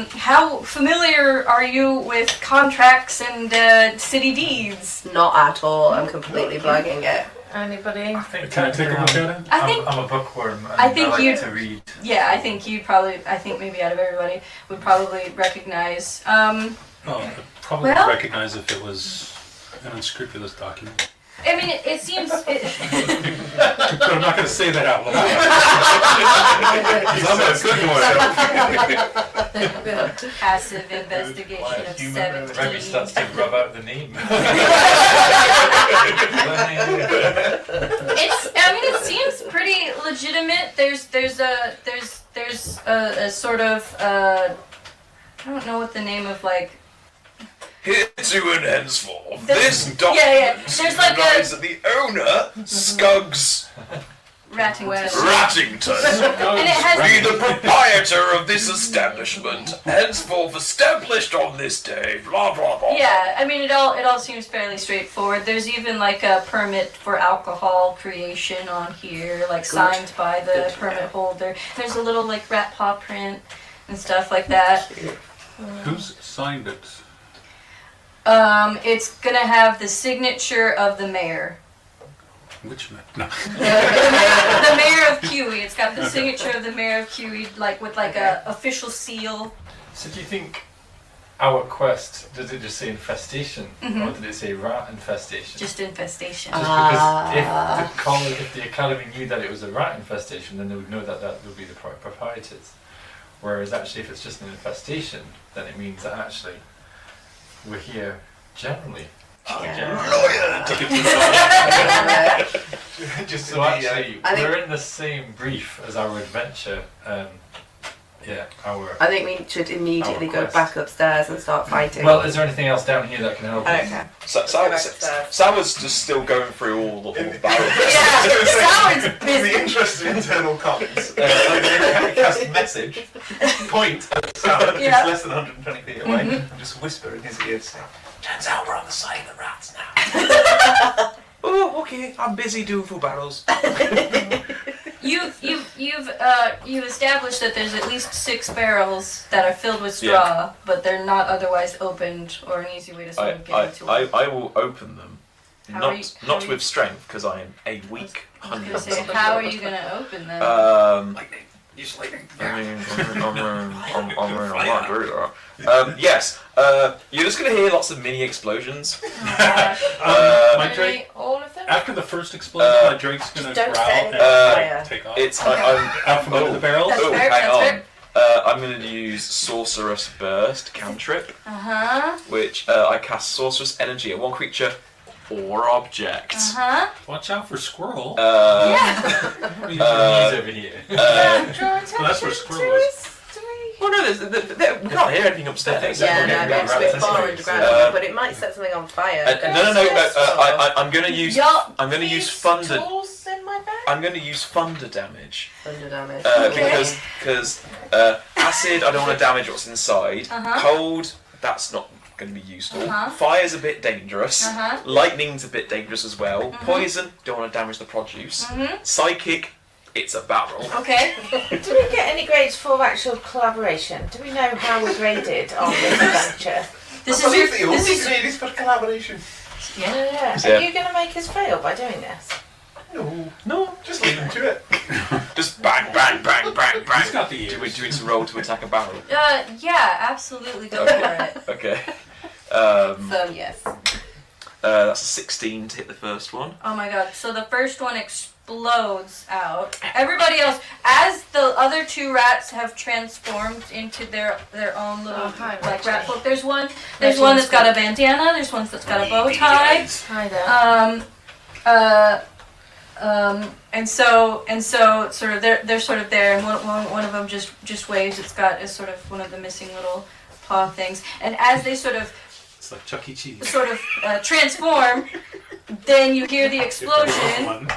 how familiar are you with contracts and city deeds? Not at all. I'm completely blagging it. Anybody? Can I take a look at it? I'm a bookworm. And I think like you to read. Yeah, I think maybe out of everybody would probably recognize. Well, I'd probably Well- recognize if it was an unscrupulous document. I mean, it seems. But I'm not going to say that out loud. I'm a good one. Passive investigation of 17. Remy starts to rub out the name. It seems pretty legitimate. There's a sort of I don't know what the name of Hitherto and henceforth, There's- this document yeah. There's like a- implies that the owner, Scuggs Rattington. Rattington, And it has be the proprietor of this establishment, henceforth established on this day, blah blah blah. Yeah, I mean it all seems fairly straightforward. There's even a permit for alcohol creation on here, signed by the permit holder. There's a little rat paw print and stuff like that. Who's signed it? It's gonna have the signature of the mayor. Which man? No. The mayor of Kiwi. It's got the signature of the mayor of Kiwi, with a official seal. So do you think our quest, does it just say infestation, Mhm. or did it say rat infestation? Just infestation. Just because if the academy knew that it was a rat infestation, then they would know that would be the proprietors. Whereas actually, if it's just an infestation, then it means that actually we're here generally. Just So actually, I think- we're in the same brief as our adventure. Our. I think we should immediately Our go quest. back upstairs and start fighting. Well, is there anything else down here that can help I us? don't care. Sour's just still going through all the barrels. Sour's In the interest of internal comments, I cast message, point at Sour, who's Yeah. less than 120 feet away, and just whisper in his ear saying, "Turns out we're on the side of the rats now." Oh, okay. I'm busy doing full barrels. You've established that there's at least 6 barrels that are filled with straw, but they're not otherwise opened or an easy way to sort of get into them. I will open them. How are you- how Not are with you- strength, because I am a weak I was hundred. gonna say, how are you gonna open them? Use lightning. I mean, I'm not good at that. Yes. You're just gonna hear lots of mini explosions. My Are Drake, they all of them? after the first explosion, my Drake's gonna Don't growl set and fire. take off. It's Out from under the barrels. That's fair, hang that's on. fair. I'm gonna use Sorcerous Burst cantrip, Uh-huh. which I cast Sorcerous Energy at one creature or object. Uh-huh. Watch out for squirrel. Yeah. What are you doing over here? Draw attention that's where to squirrel is. us. Well, no, we can't hear anything upstairs. Yeah, no, Yeah, it's a bit rats far anyway, underground, so- but it might set something on fire. I'm gonna use. Yup. I'm gonna use These thunder. tools in my bag? I'm gonna use thunder damage. Thunder damage. Because acid, I don't want to damage what's inside. Uh-huh. Cold, that's not going to be useful. Uh-huh. Fire's a bit dangerous. Uh-huh. Lightning's a bit dangerous as well. Poison, don't want to damage the produce. Psychic, it's a barrel. Okay. Do we get any grades for actual collaboration? Do we know how we're graded on this adventure? This I is your. believe the only This is, grade is for collaboration. Yeah. Yeah. Are you going to make us fail by doing this? No, just leave them to it. Just bang, bang, bang, bang, bang. He's got the ears. Do we need to roll to attack a barrel? yeah, absolutely go for it. Okay. So yes. That's a 16 to hit the first one. Oh my god! So the first one explodes out. Everybody else, as the other two rats have transformed into their own little hi, like Reggie. rat folk. There's one that's got a bandana. There's one that's got a bow tie. Hi there. And so sort of they're sort of there, and one of them just waves. It's got is sort of one of the missing little paw things, and as they sort of It's like Chuck E. Cheese. transform, then you hear the explosion.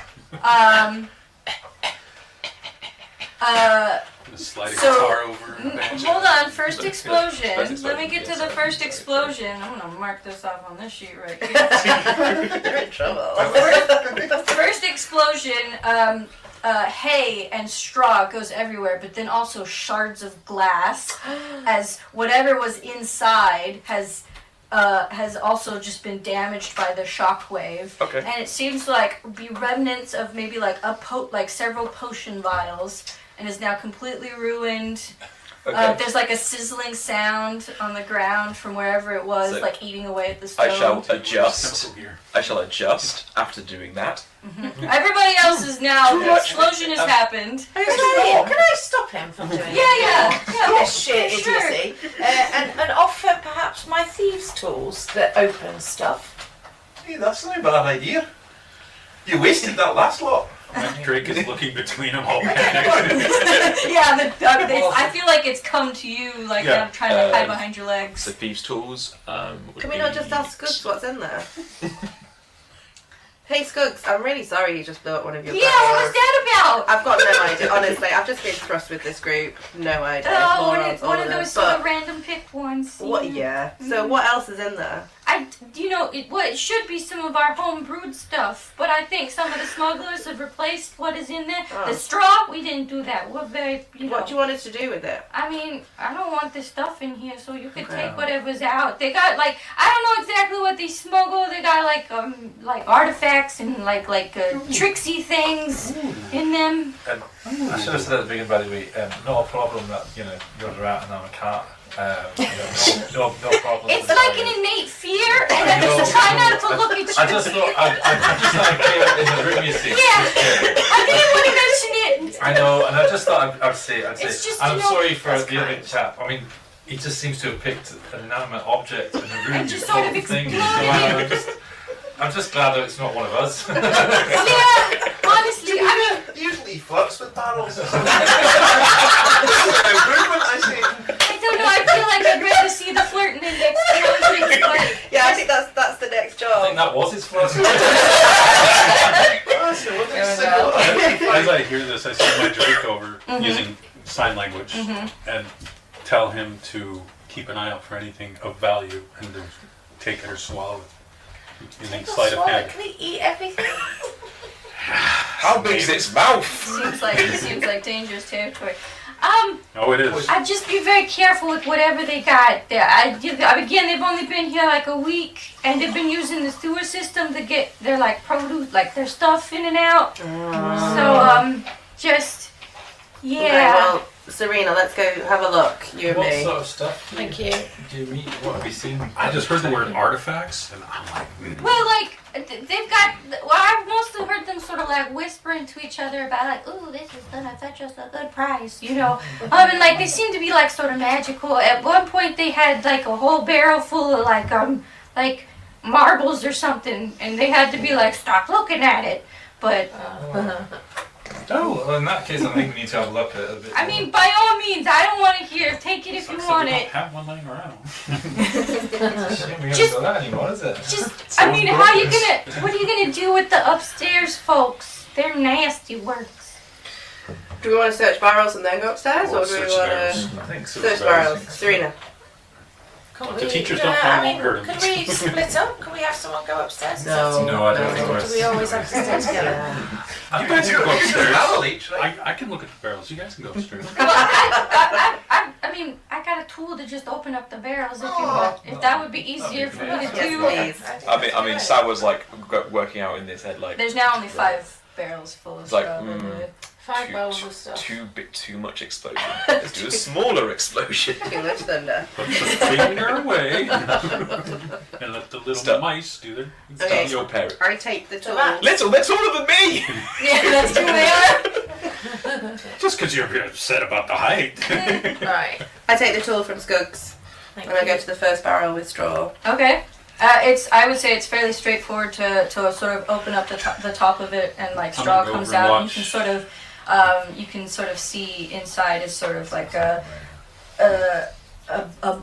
Slide a So, guitar over a bench. Hold on, first explosion. First Let me get to the explosion, first explosion. I'm gonna mark this off on this sheet right here. You're in trouble. The first explosion, hay and straw goes everywhere, but then also shards of glass, as whatever was inside has also just been damaged by the shockwave. Okay. And it seems to be remnants of maybe several potion vials, and is now completely ruined. Okay. There's a sizzling sound on the ground from wherever it was, So, eating away at the stove. I shall adjust. Chemical gear. I shall adjust after doing that. Everybody else is now. The explosion has happened. Can I stop him from doing Yeah. this sheer sure. idiocy? And offer perhaps my thieves' tools that open stuff. Hey, that's not a bad idea. You wasted that last lot. Drake is looking between them all. Yeah, I feel like it's come to you, Yeah. I'm trying to hide behind your legs. So thieves' tools. Would Can we not be- just ask Scuggs what's in there? Hey Scuggs, I'm really sorry you just blew up one of your Yeah, what was barrels. that about? I've got no idea, honestly. I've just been thrust with this group. No idea. Oh, Morons, all one of of them. those sort of But random picked ones. what? Yeah. So what else is in there? It should be some of our home brewed stuff, but I think some of the smugglers have replaced what is in there. Oh. The straw, we didn't do that. We're very, What do you want us to do with it? I mean, I don't want this stuff in here, so you could Okay. take whatever's out. They got I don't know exactly what they smuggle. They got like artifacts and tricksy things in them. I should have said at the beginning, by the way, not a problem that you're a rat and I'm a cat. No problem. It's like an innate fear, and I just try not to look at you. I just thought I'd clear it in the room, you see. Yeah, I didn't want to mention it. I know, and I just thought I'd say, It's just, I'm you know, sorry for that's the other kind. chap. I mean, he just seems to have picked an inanimate object in the room. And just sort of thing. exploded. So I'm just glad that it's not one of us. Yeah, honestly, I mean, Usually he flirts with barrels. This is an improvement, I say. I don't know. I feel like I'd rather see the flirting and the explosions, but Yeah, I think that's the next I think job. that was his first. As I hear this, I send my Drake over using sign language and tell him to keep an eye out for anything of value and to take it or swallow it. Using sleight of hand. Can he eat everything? How big is its mouth? seems like dangerous territory. Oh, it is. I'd just be very careful with whatever they got there. Again, they've only been here a week, and they've been using the sewer system to get their produce, their stuff in and out. So just Okay, yeah. well, Serena, let's go have a look. You and What me. sort of stuff Thank you. do you meet? What have you seen? I just heard the word artifacts, and I'm like, Well, they've got. Well, I've mostly heard them sort of whispering to each other about "Ooh, this is gonna fetch us a good price," and they seem to be sort of magical. At one point, they had a whole barrel full of marbles or something, and they had to be stop looking at it. But Oh, well, in that case, I think we need to have a look at it a bit. I mean, by all means, I don't want to hear. Take it if you sucks that want we don't it. have one laying around. It's a shame we haven't Just- got that anymore, is it? I mean, what are you gonna do with the upstairs folks? They're nasty works. Do we want to search barrels and then go upstairs, Or or do we search want barrels. to I think so. search barrels? Serena. Can The we, teachers no, don't I find mean, won't hurt 'em. could we split up? Can we have someone go upstairs? No. No, I don't think we're. Do we always have to stay together? You guys can go You can upstairs. barrel each, right? I can look at the barrels. You guys can go upstairs. I mean, I got a tool to just open up the barrels if that would be easier for me to do. Yes, please. I mean, Sal was like working out in his head like There's now only 5 barrels full of it's like straw. by the way. 5 bowls of stuff. too much explosion. Let's do a smaller explosion. Too much thunder. Put the finger away and let the little Stop. mice do their Okay. Your parent. I take the tool. Little, they're taller than me. Yeah, that's who they are. Just because you're upset about the height. Right. I take the tool from Skugs Thank and I go you. to the first barrel with straw. Okay. I would say it's fairly straightforward to sort of open up the top of it and like I'm straw gonna go comes over and out. watch. You can sort of see inside is sort of like a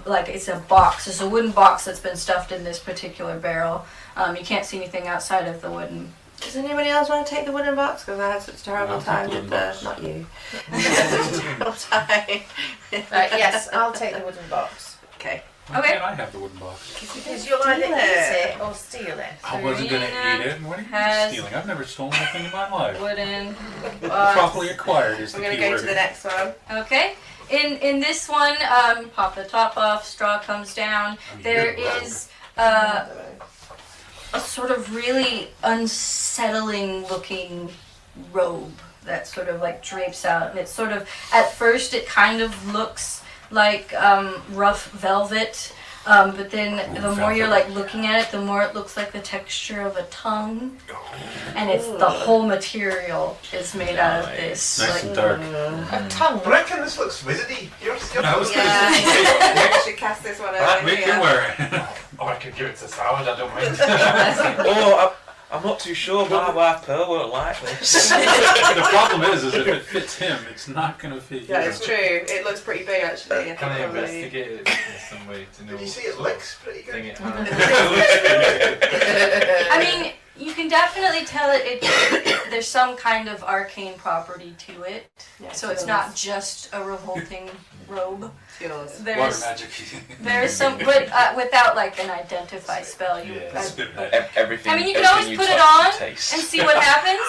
like it's a box. It's a wooden box that's been stuffed in this particular barrel. You can't see anything outside of the wooden. Does anybody else want to take the wooden box? Because I had such a terrible I'll take time the with wooden the... box. Not you. Terrible time. Right, yes, I'll take the wooden box. Okay. Why Okay. can't I have the wooden box? Because you'll either Steal eat it. it or steal it. I wasn't going to eat it. What are you has- stealing? I've never stolen anything in my life. Wooden box. Properly acquired is the I'm going key to go word. to the next one. Okay. In this one, pop the top off. Straw comes down. There is a sort of really unsettling looking robe that sort of like drapes out, and it's sort of at first it kind of looks like rough velvet, but then the more you're like looking at it, the more it looks like the texture of a tongue, and it's the whole material is made out of this. Nice Like, and dark. A tongue. I reckon this looks wizardy. You're I was going to Yeah. say, I should cast this one that over make here. you wear it. Or I could give it to Salad, I don't mind. Oh, I'm not too sure. My wife Pearl won't like this. The problem is if it fits him, it's not going to fit you. Yeah, it's true. It looks pretty big actually. Can I probably- investigate it in some way to know? Did you see it looks pretty good? Thing it I mean, you can definitely tell there's some kind of arcane property to it. Yeah, So it's not just a revolting robe. yours. Water There's magic. there's some, but without like an identify spell. You, Yeah, It's a bit bad. Everything. I mean, you can everything always put it touch, on you taste. and see what happens.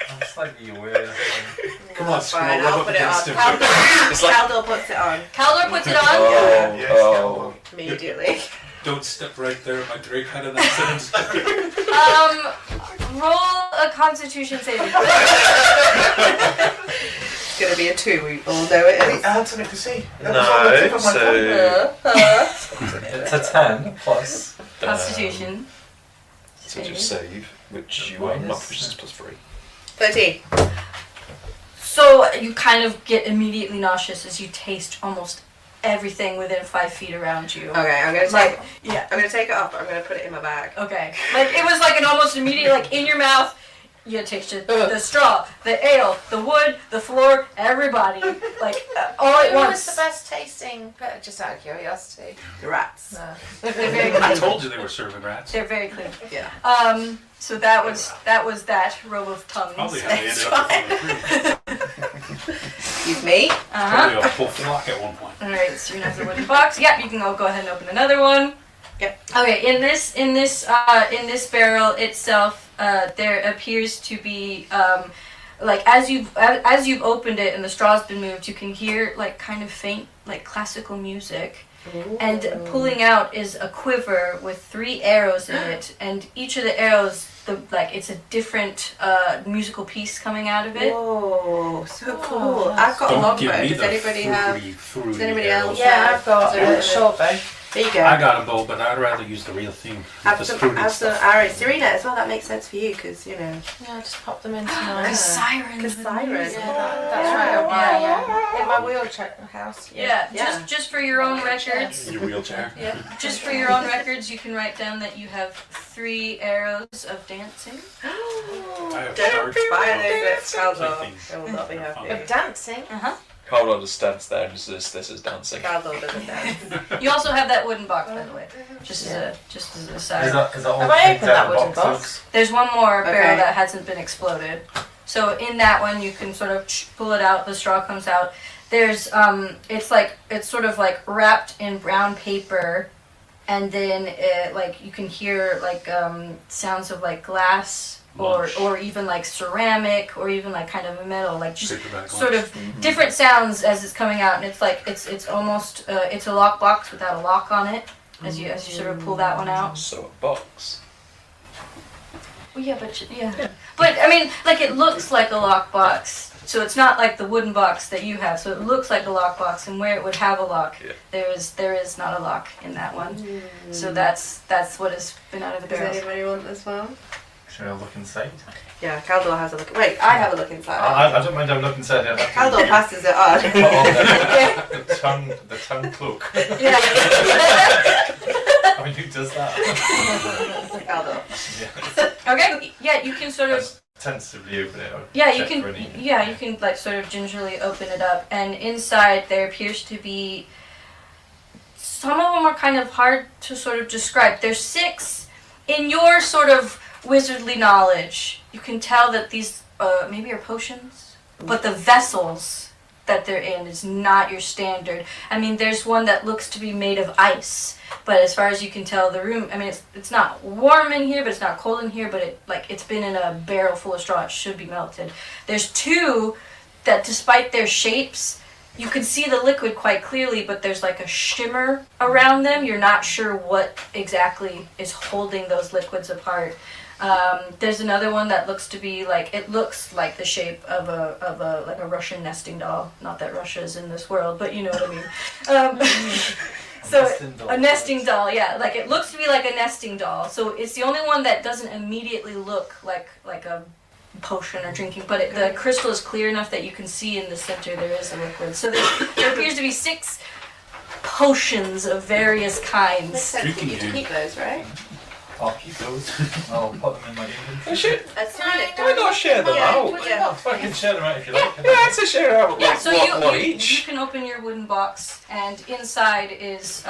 I'm slightly aware. Come on, That's fine. Squirrel, I'll rub put up it on. against him. It's like- Caldor puts it on Caldor puts it on. Oh, Yes, oh. immediately. Don't step right there. My Drake had an accident. Roll a Constitution saving. It's going to be a 2. We all know it Wait, is. I had something to say. That No, was on the tip of my tongue. It's a 10 plus. Constitution. So just save, which you are not proficient +3. 13. So you kind of get immediately nauseous as you taste almost everything within 5 feet around you. Okay, I'm going to Like, take. yeah. I'm going to take it off, but I'm going to put it in my bag. Okay. Like it was like an almost immediate, like in your mouth. You taste the straw, the ale, the wood, the floor, everybody, like all at Who was once. the best tasting? Just out of curiosity. The rats. No. They're very I clean. told you they were serving rats. They're very clean. Yeah. So that was that row of tongues. Probably how they ended up with the Excuse me. Probably a whole flock at one point. All right, so you have the wooden box. Yep, you can go ahead and open another one. Yep. Okay, in this barrel itself, there appears to be like as you've opened it and the straw's been moved, you can hear like kind of faint like classical music. And pulling out is a quiver with 3 arrows in it, and each of the arrows, it's a different musical piece coming out of it. Whoa, so cool. I've got a Don't longbow. give me Does the anybody have? fruity Does anybody arrows. else? Yeah, I've got Is there a short bow. There you go. I got a bow, but I'd rather use the real thing. Have The some fruity arrows. stuff. Serena as well. That makes sense for you because you know. Yeah, just pop them into Yeah. my. Sirens. Because sirens. Yeah, that's right. Up my in my wheelchair house. Yeah, Yeah. just for your own records. In your wheelchair. Yeah, just for your own records, you can write down that you have 3 arrows of dancing. I have Don't charged fire for those bits, Caldor. things. I will not be happy. Of dancing. Hold on, just stands there and just this is dancing. Caldor doesn't dance. You also have that wooden box, by the way, just as an aside. Is that all Have I picked opened that out wooden boxes? box? There's one more barrel Okay. that hasn't been exploded. So in that one, you can sort of pull it out. The straw comes out. There's it's sort of like wrapped in brown paper, and then like you can hear like sounds of like glass or even like ceramic or even like kind of metal, like just sort of different sounds as it's coming out, and it's like it's almost it's a lockbox without a lock on it as you sort of pull that one out. So a box. Well, yeah, but I mean, like it looks like a lockbox. So it's not like the wooden box that you have. So it looks like a lockbox, and where it would have a lock, there is not a lock in that one. So that's what has been out of the Does barrels. anybody want this one? Shall I look inside? Yeah, Caldor has a look. Wait, I have a look inside. I don't mind. I'm looking inside. Caldor passes it on. The tongue cloak. Yeah. I mean, who does that? Caldor. Yeah. Okay. Yeah, you can sort of. Tentatively open it. Yeah, you can. Yeah, you can like sort of gingerly open it up, and inside there appears to be. Some of them are kind of hard to sort of describe. There's 6 in your sort of wizardly knowledge. You can tell that these maybe are potions, but the vessels that they're in is not your standard. I mean, there's one that looks to be made of ice, but as far as you can tell, the room, I mean, it's not warm in here, but it's not cold in here, but it's been in a barrel full of straw. It should be melted. There's 2 that, despite their shapes, you can see the liquid quite clearly, but there's like a shimmer around them. You're not sure what exactly is holding those liquids apart. There's another one that looks to be like, it looks like the shape of a Russian nesting doll. Not that Russia is in this world, but you know what I mean. So a nesting doll, yeah, like it looks to be like a nesting doll. So it's the only one that doesn't immediately look like a potion or drinking, but the crystal is clear enough that you can see in the center there is a liquid. So there appears to be 6 potions of various kinds. Makes sense for you to keep those, right? I'll keep those. I'll put them in my inventory. Why not share them out? I can share them out if you like. Yeah, I'd say share out. Yeah, Like, so one you each. can open your wooden box, and inside is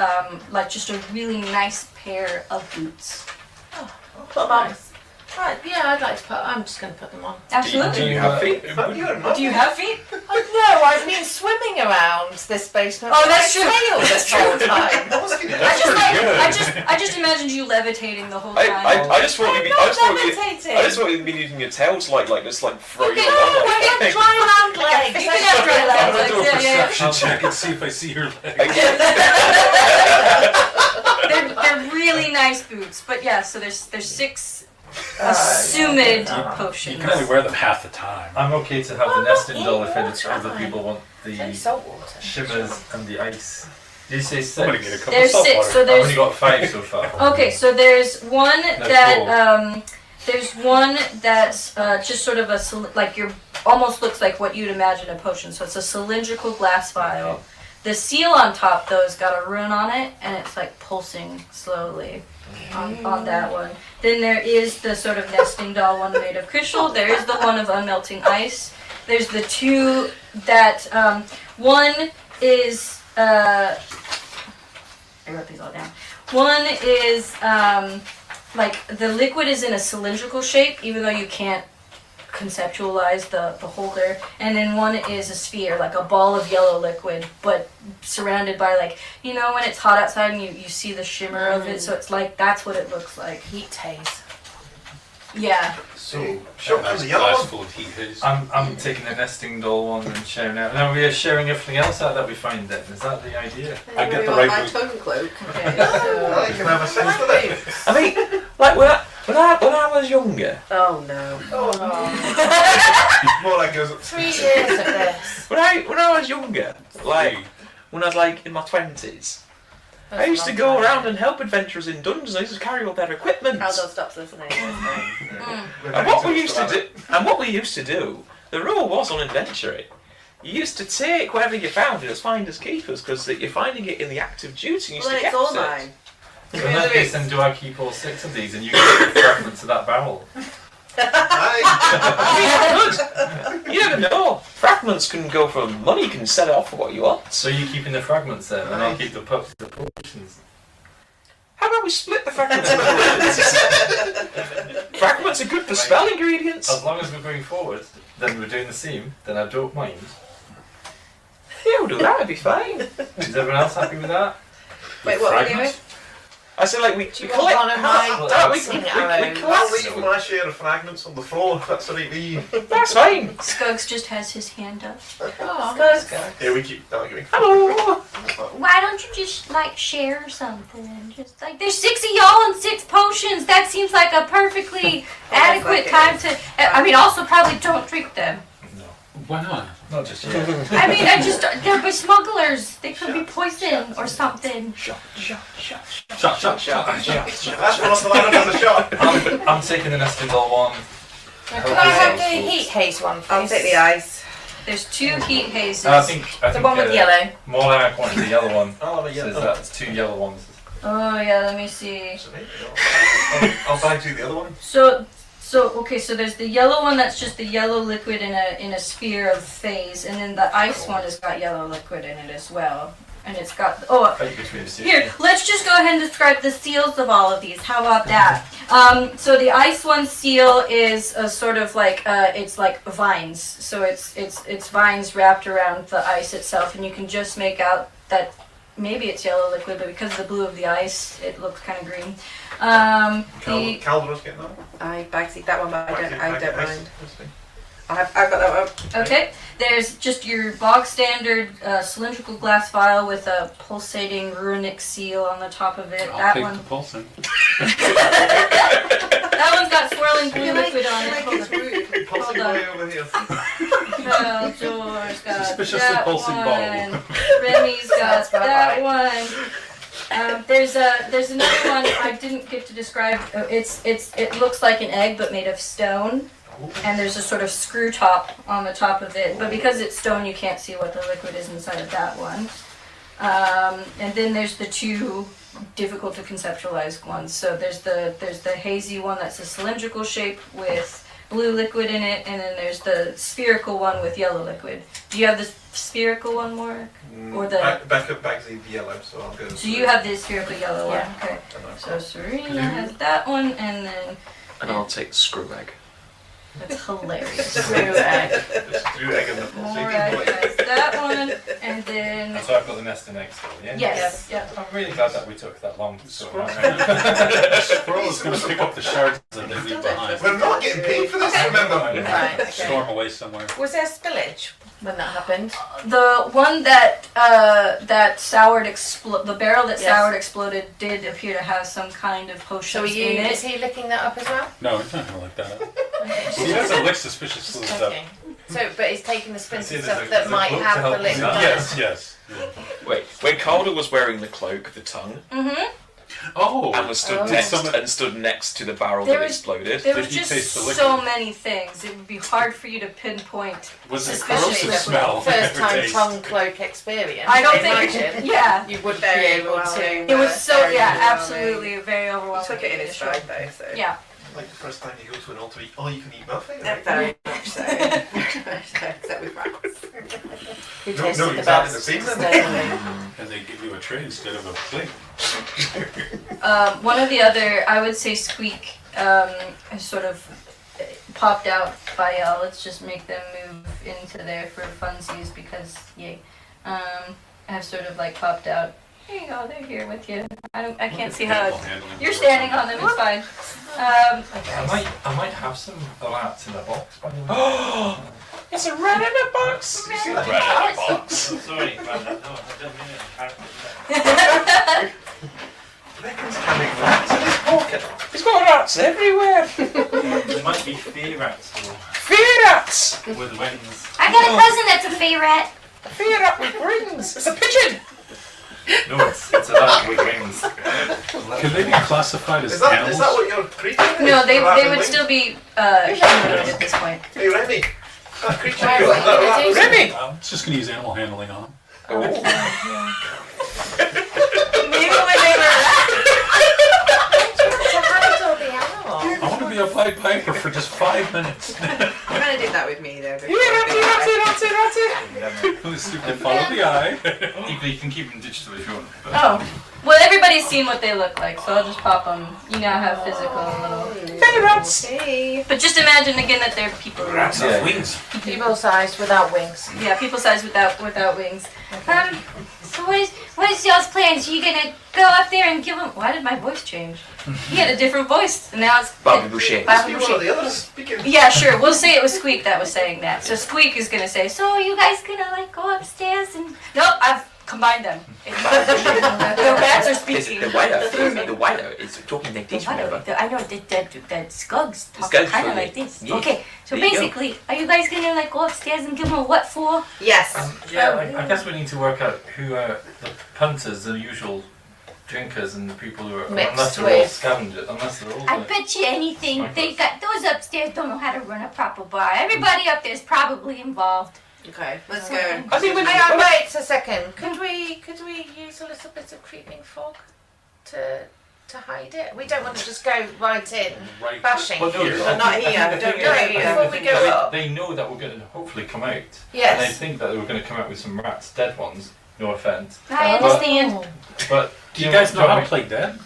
like just a really nice pair of boots. Put them on. Right, yeah, I'd like to put. I'm just going to put them on. Absolutely. Do you have feet? Do you have feet? No, I've been swimming around this basement. Oh, that's true. This whole time. I just imagined you levitating the whole time. I just thought you'd be. levitating. I just thought you'd be using your tail to like just like throw you No, along. I have dry land legs. You can have dry I'm legs. gonna do a Yeah. perception check and see if I see her leg. They're really nice boots, but yeah. So there's 6 assumed potions. You can only wear them half the time. I'm okay to have the nesting doll if other people want Take the salt water. shimmers and the ice. Did you say 6? I'm gonna get a couple There's of 6. So I've only there's got 5 so far. okay. So there's one that there's one that's just sort of like almost looks like what you'd imagine a potion. So it's a cylindrical glass vial. The seal on top though has got a rune on it, and it's like pulsing slowly on that one. Then there is the sort of nesting doll one made of crystal. There is the one of unmelting ice. There's the 2 that one is I wrote these all down. One is like the liquid is in a cylindrical shape, even though you can't conceptualize the holder, and then one is a sphere, like a ball of yellow liquid, but surrounded by like, you know, when it's hot outside and you see the shimmer of it, so it's like that's what it looks like. Heat haze. Yeah. So, Nice glass full of heat haze. I'm taking the nesting doll one and sharing out. Now we are sharing everything else out that we find then. Is that the idea? I get the want right my boot. tongue cloak. Okay. So You can have a sense of it. I mean, like when I was younger, Oh no. More like goes. 3 years of this. when I was younger, like when I was like in my 20s, I used to go around and help adventurers in dungeons. I used to carry all their equipment. Caldor stops listening. And what we used to do, the rule was on adventuring. You used to take whatever you found as finders keepers, because you're finding it in the act of duty. And you Well, used to it's all keep it. mine. So in that case, then do I keep all 6 of these and you get the fragments of that barrel? You never know. Fragments can go for money. You can sell it off for what you want. So you're keeping the fragments then, and I'll keep the potions. How about we split the fragments? Fragments are good for spell ingredients. As long as we're going forward, then we're doing the same, then I don't mind. Yeah, we'll do that. It'd be fine. Is everyone else happy with that? Wait, what are we doing? I said, like, we Do you collect. want one of my boxing arrows? I'll leave my share of fragments on the floor, if that's all right with you. That's fine. Skugs just has his hand up. Oh, Yeah, we keep arguing. Hello. Why don't you just like share something? Just like there's 6 of y'all and 6 potions. That seems like a perfectly adequate time to. I mean, also probably don't drink them. Why not? Not just yet. I mean, they're by smugglers. They could be poison or something. Shot. That's one off the line of the shot. I'm taking the nesting doll one. Can I have the heat haze one, please? I'll take the ice. There's 2 heat hazes. I think The one with yellow. Morag wanted the yellow one. I'll have a So yellow. that's 2 yellow ones. Oh yeah, let me see. I'll bag you the other one. So there's the yellow one that's just the yellow liquid in a sphere of phase, and then the ice one has got yellow liquid in it as well. And it's got Fight between the two. here, let's just go ahead and describe the seals of all of these. How about that? So the ice one seal is a sort of like it's like vines. So it's vines wrapped around the ice itself, and you can just make out that maybe it's yellow liquid, but because of the blue of the ice, it looks kind of green. Calderon's getting that one. I bagsy that one, but I don't Ice. mind. I've got that one. Okay, there's just your bog standard cylindrical glass vial with a pulsating runic seal on the top of it. I'll That take one. the pulsing. That one's got swirling blue liquid on it. Hold on. Pulsing on. way over here. Well, George got Suspiciously that pulsing one. ball. Remy's got That's what I that one. There's another one I didn't get to describe. It looks like an egg but made of stone, and there's a sort of screw top on the top of it. But because it's stone, you can't see what the liquid is inside of that one. And then there's the 2 difficult to conceptualize ones. So there's the hazy one that's a cylindrical shape with blue liquid in it, and then there's the spherical one with yellow liquid. Do you have the spherical one, Mark? Or the Becca bags the yellow, so I'll go. so you have the spherical yellow Yeah. one. Okay. So Serena has that one, and then And I'll take the screw egg. that's hilarious. Screw egg. Just threw egg in the Morag has that one, and then And so I've got the nesting egg still, yeah? yes, yeah. I'm really glad that we took that long to sort out. Squirrel is going to pick up the shards that they leave behind. We're not getting paid for this, remember? Right, okay. Storm away somewhere. Was there spillage when that happened? The one that soured the barrel that Yes. soured exploded did appear to have some kind of So potions in is it. he licking that up as well? No, he's not going to lick that up. He doesn't lick suspicious food stuff. Checking. So, but he's taking the See, splinter there's stuff a- that there's a might book to have help the with liquid. that. Yes. Wait, when Calder was wearing the cloak, the tongue, Mm-hmm. Oh, and was stood Oh. next to the barrel There that was- exploded. There Did was he just taste the liquid? so many things. It would be hard for you to pinpoint. was it Suspicious corrosive that smell? First time Taste? tongue cloak experience. I don't imagine think. Yeah. you would be Very able overwhelming. to. It was so Very yeah, overwhelming. absolutely very overwhelming. Took it in his stride though, so. Yeah. Like the first time you go to an altar, oh, you can eat buffet. Yeah, very much so. Except with rats. Who No, tasted no, the exactly best? the same then. Externally. And they give you a tray instead of a plate. One of the other, I would say, Squeak sort of popped out by y'all. Let's just make them move into there for funsies because yay. Have sort of like popped out. There you go. They're here with you. I can't see how you're standing on them. It's fine. I might have some rats in a box by the way. It's a rat in a box. You see that? Rat in a box. Sorry, man, no, I don't mean it. Reckon's carrying rats in his pocket. He's got rats everywhere. There might be fear rats though, Fear rats. with wings. I got a cousin that's a fey rat. A fear rat with rings. It's a pigeon. No, it's a rat with wings. Can they be classified as Is that animals? what your creature is? No, they Rat would with still wings? be humanoid at this point. Hey, Remy. That creature Why, goes, what that are you rat gonna with do? wings. Remy. I'm just going to use animal handling on them. Oh. Maybe when they were To handle the animal. I want to be the Pied Piper for just 5 minutes. You kind of did that with me though. Follow the eye. You can keep them digital if you want. But Oh. Well, everybody's seen what they look like, so I'll just pop them. You now have physical little. Okay. But just imagine again that they're people. Rats have wings. People sized without wings. Yeah, people size without wings. So what is y'all's plans? You gonna go up there and give them? Why did my voice change? He had a different voice, and now it's Bobby Boucher. Bobby One of Boucher. the others speaking. Yeah, sure. We'll say it was Squeak that was saying that. So Squeak is gonna say, "So are you guys gonna like go upstairs and?" Nope, I've combined them. The rats are speaking. The whiteout is talking like this, remember? I know that Skugs talk Skugs kind of for like me. this. Yeah. Okay, so There you go. basically, are you guys gonna like go upstairs and give them a what for? Yes. I guess we need to work out who are the punters, the usual drinkers, and the people who are Mixed unless they're all with- scavengers, unless they're all. I bet you anything Smugglers. they got those upstairs don't know how to run a proper bar. Everybody up there is probably involved. Okay, let's go. I think Hang on, wait a second. Could we use a little bit of creeping fog to hide it? We don't want to just go right in, Right. bashing. Well, no, Here. But not here. Don't do it here. Before we go up. They know that we're going to hopefully come out. And they Yes. think that we're going to come out with some rats, dead ones. No offence. I understand. But Do you guys know how to play dead?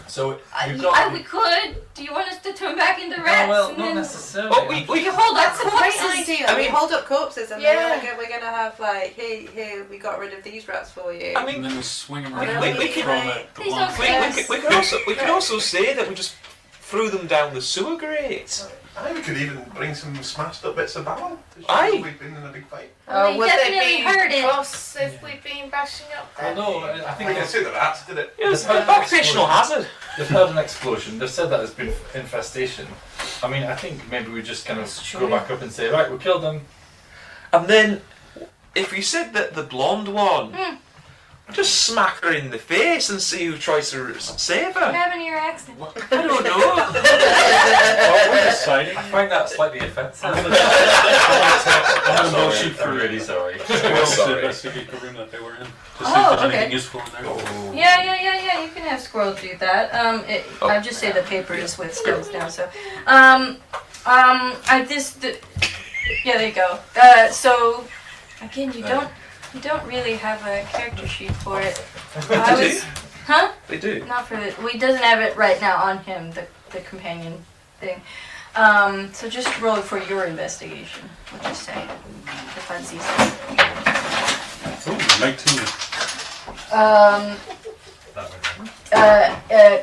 So we've got. We could. Do you want us to turn back into Oh, rats? well, and not then necessarily. Oh, we you hold up That's a great corpses? idea. I mean- hold up corpses and Yeah. we're gonna have like, here, we got rid of these rats for you. I And mean, then we swing them we around could- from it. Please don't we could also say that we just threw them down the sewer grate. I think we could even bring some smashed up bits of barrel to show Aye. that we've been in a big fight. Oh, We would definitely they be heard it. cross if we've been bashing up Well, there? no, I I think can it's, see the rats did it. It was an occupational hazard. they've heard an explosion. They've said that there's been infestation. I mean, I think maybe we just kind of go back up and say, right, we killed them. And then, if you said that the blonde one, just smack her in the face and see who tries to save What her. happened to your accent? I don't know. Well, we're deciding. I find that slightly offensive. I'm gonna Sorry, motion I'm for really sorry. to sorry. investigate the room that they were in. To see Oh, if there's okay. anything useful in there. Yeah. You can have Squirrel do that. I just say the paper is with Skugs now. So, yeah, there you go. So, again, you don't really have a character sheet for it. They do. Huh? They do. Not for the. We doesn't have it right now on him. The companion thing. So just roll for your investigation. What do you say? The fancy Ooh, 19.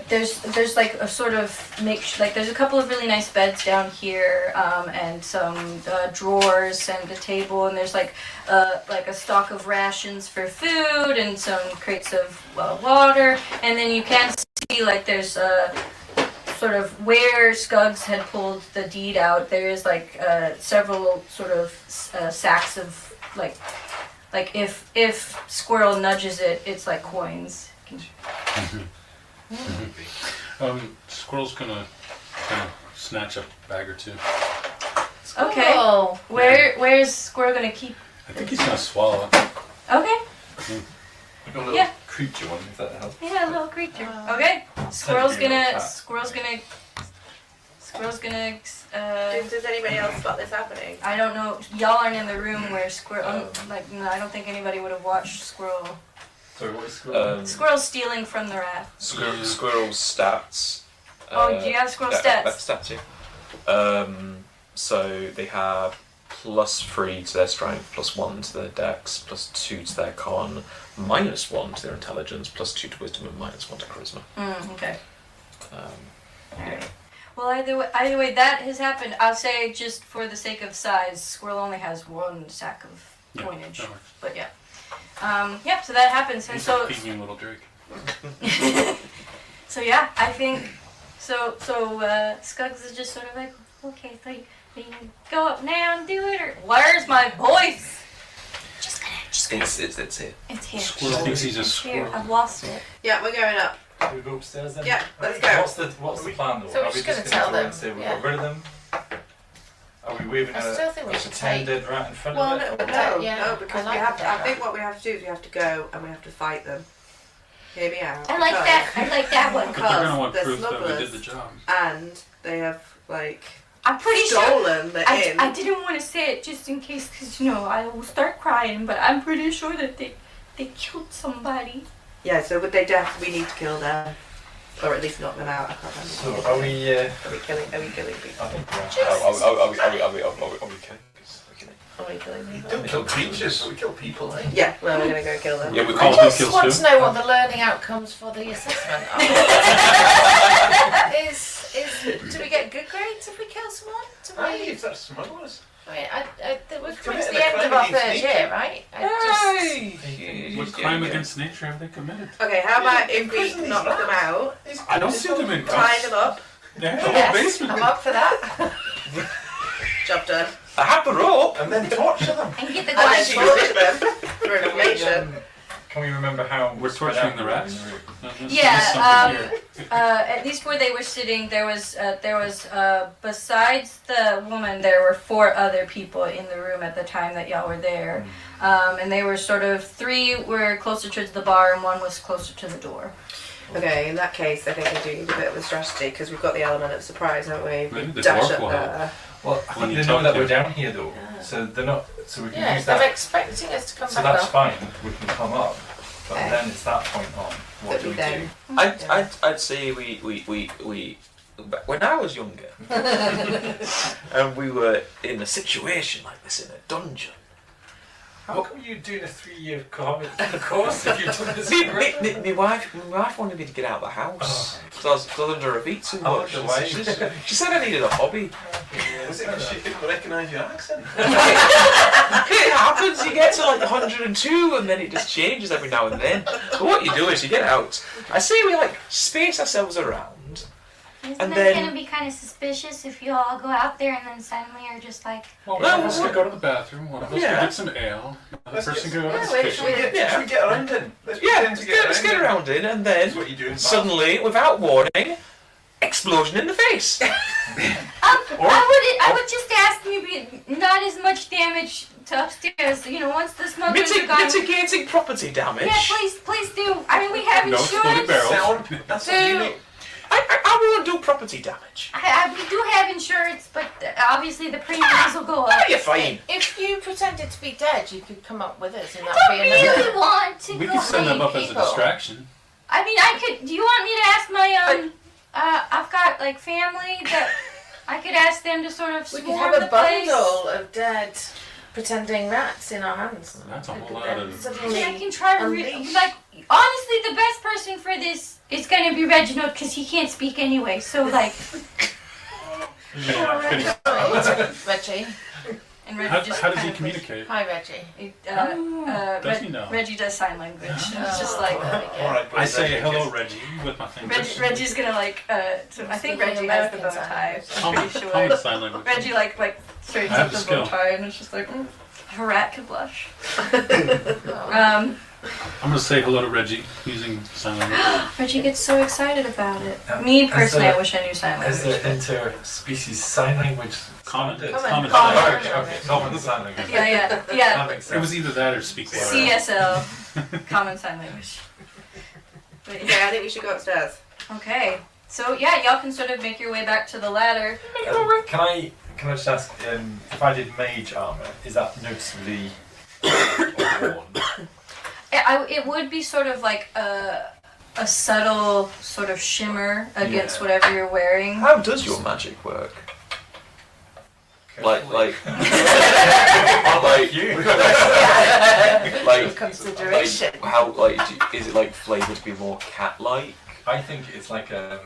There's like a sort of there's a couple of really nice beds down here, and some drawers and a table, and there's like a stock of rations for food and some crates of water, and then you can see like there's sort of where Skugs had pulled the deed out. There is like several sort of sacks of like if Squirrel nudges it, it's like coins. Squirrel's gonna kind of snatch a bag or two. Okay. Oh. Where's Squirrel gonna keep? I think he's gonna swallow it. Okay. Like a little Yeah. creature one, if that helps. Yeah, a little creature. Okay. Squirrel's Technically not a gonna. cat. Squirrel's gonna. Does anybody else spot this happening? I don't know. Y'all aren't in the room where Squirrel. No, I don't think anybody would have watched Squirrel. Sorry, what is Squirrel? Squirrel's stealing from the rat. Squirrel's stats. Oh, do you have Squirrel stats? Stats, yeah. So they have +3 to their strength, +1 to their dex, +2 to their con, -1 to their intelligence, +2 to wisdom, and -1 to charisma. Okay. Yeah. Well, either way, that has happened. I'll say just for the sake of size, Squirrel only has one sack of coinage. that works. But yeah. So that happens, and He's so. a peeking little Drake. So yeah, I think so. Skugs is just sort of like, okay, so you go up now and do it, or where's my voice? Just It's here. It's here. Squirrel thinks he's a It's here. squirrel. I've lost it. Yeah, we're going up. Do we go upstairs then? Yeah, let's go. What's the plan though? So we're Are we just gonna gonna tell go and them, say we've yeah. got rid of them? Are we waving I still think we a should pretend take. dead rat in front Well, of it? no, because I like we have to. that. I think what we have to do is we have to go and we have to fight them. Hear me out. I like that. I like that one. But they're gonna want Because proof they're that we did smugglers the job. and they have like I'm pretty stolen the inn. I didn't want to say it just in case, because I will start crying. But I'm pretty sure that they killed somebody. Yeah. So we need to kill them, or at least knock them out. I can't remember. So are we? Are we killing people? Are we killing? Are we killing people? Don't kill creatures, we kill people, eh? Yeah. Well, we're gonna go kill them. Yeah, we I call just kills want too. to know what the learning outcomes for the assessment are. Do we get good grades if we kill someone? Aye, if they're smugglers. We're coming to Committed the a end of crime our against third nature. year, right? What crime against nature have they committed? Okay. How about if we Imprison these knock them rats. out, I don't see them in tie cuffs. them up, They're in the Yes, basement. I'm up for that. job done, I have the rope. And then torture them. And get the and then guys. torture them for information. Can we remember how We're spread torturing out the we were rats. in the room? No, there's Yeah, something here. At least where they were sitting, there was besides the woman, there were 4 other people in the room at the time that y'all were there, and they were sort of 3 were closer to the bar and 1 was closer to the door. Okay, in that case, I think we do need a bit of a strategy because we've got the element of surprise, haven't we? Maybe the Dash dwarf up will help. there. Well, I When think you they know talk that to we're them. down here though, so they're not. So we can Yeah, use they're that. expecting us to come So back that's up. fine. We can come up, but Okay. then it's that point on. What That do we we then. do? I'd say we when I was younger and we were in a situation like this in a dungeon. How come you doing a 3-year course if you've done this already? My wife wanted me to get out of the house because I was under her feet too Oh, much. the way. She said I needed a hobby. Was it because she couldn't recognise your accent? It happens, you get to like 102 and then it just changes every now and then. But what you do is you get out. I say we like space ourselves around. Isn't And it then- gonna be kind of suspicious if you all go out there and then suddenly are just like, Well, No, one of us could go to the bathroom, one of us Yeah. could get some ale, another Let's person get- could go to the Yeah, wait, kitchen. Yeah. Should we get around in? Let's Yeah, pretend let's to get around in and That's then what you do in Bath. suddenly, without warning, explosion in the face. I would just ask maybe not as much damage to upstairs. Once the smugglers are gone. Mitigating property damage. Yeah, please do. I mean, we have No exploding insurance. barrels. Sound. That's So- what you need. I won't do property damage. We do have insurance, but obviously the premiums will go up. Oh, you're fine. If you pretended to be dead, you could come up with us, and I that'd don't be another. really want to We go could send them meet up as a people. distraction. I mean, I could. Do you want me to ask my I've got like family that I could ask them to sort of We could swarm have a the place. bundle of dead pretending rats in our hands. That's a We whole could lot then of- suddenly I can try to unleash. honestly, the best person for this is going to be Reginald because he can't speak anyway. So like, Reggie. and Reggie How just does he kind of communicate? Hi, Reggie. Does he know? Reggie does sign language. It's just Oh, like. there we go. All right, I say boys, hello, Reggie, with my fingers. Reggie's gonna like. So I think Speaking Reggie has the bow American tie. sign I'm Common, pretty common sure. sign language. Reggie like straightens I have up the the skill. bow tie, and it's just like a rat could blush. Oh. I'm going to say hello to Reggie using sign language. Reggie gets so excited about it. Um, Me as personally, a- I wish I knew sign Is language. there interspecies sign language? Common. standard? Common. Common. Oh, okay, common sign language. Yeah. That makes It was sense. either that or speak louder. CSL, common sign language. But Okay, I think we should go upstairs. okay, so yeah, y'all can sort of make your way back to the ladder. Can I just ask, if I did mage armor, is that noticeably worn? It would be sort of like a subtle sort of shimmer against Yeah. whatever you're wearing. How does your magic work? Like you. like Consideration. how is it like flavored to be more cat-like? I think it's like a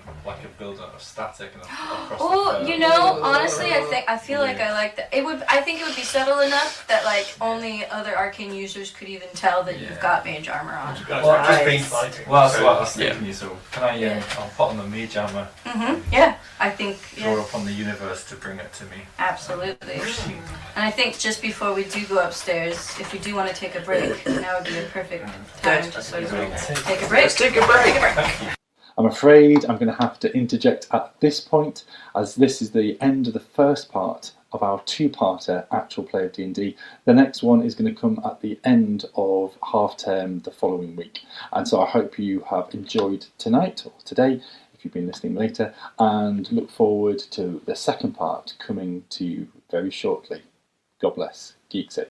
build-up of static and across Oh, the you know, honestly, I feel like I like that. I think it would be subtle enough that like only other arcane users could even tell that you've got mage armor on. Well, Just been fighting. Well, that's what I was Yeah. thinking. So can I? I'll put on the mage armor. Yeah, I think Draw yeah, upon the universe to bring it to me. absolutely. And I think just before we do go upstairs, if we do want to take a break, now would be a perfect time to sort of take a break. Let's take a break. I'm afraid I'm going to have to interject at this point, as this is the end of the first part of our two-parter actual play of D&D. The next one is going to come at the end of half term the following week. And so I hope you have enjoyed tonight or today. if you've been listening later, and look forward to the second part coming to you very shortly. God bless. Geeksy.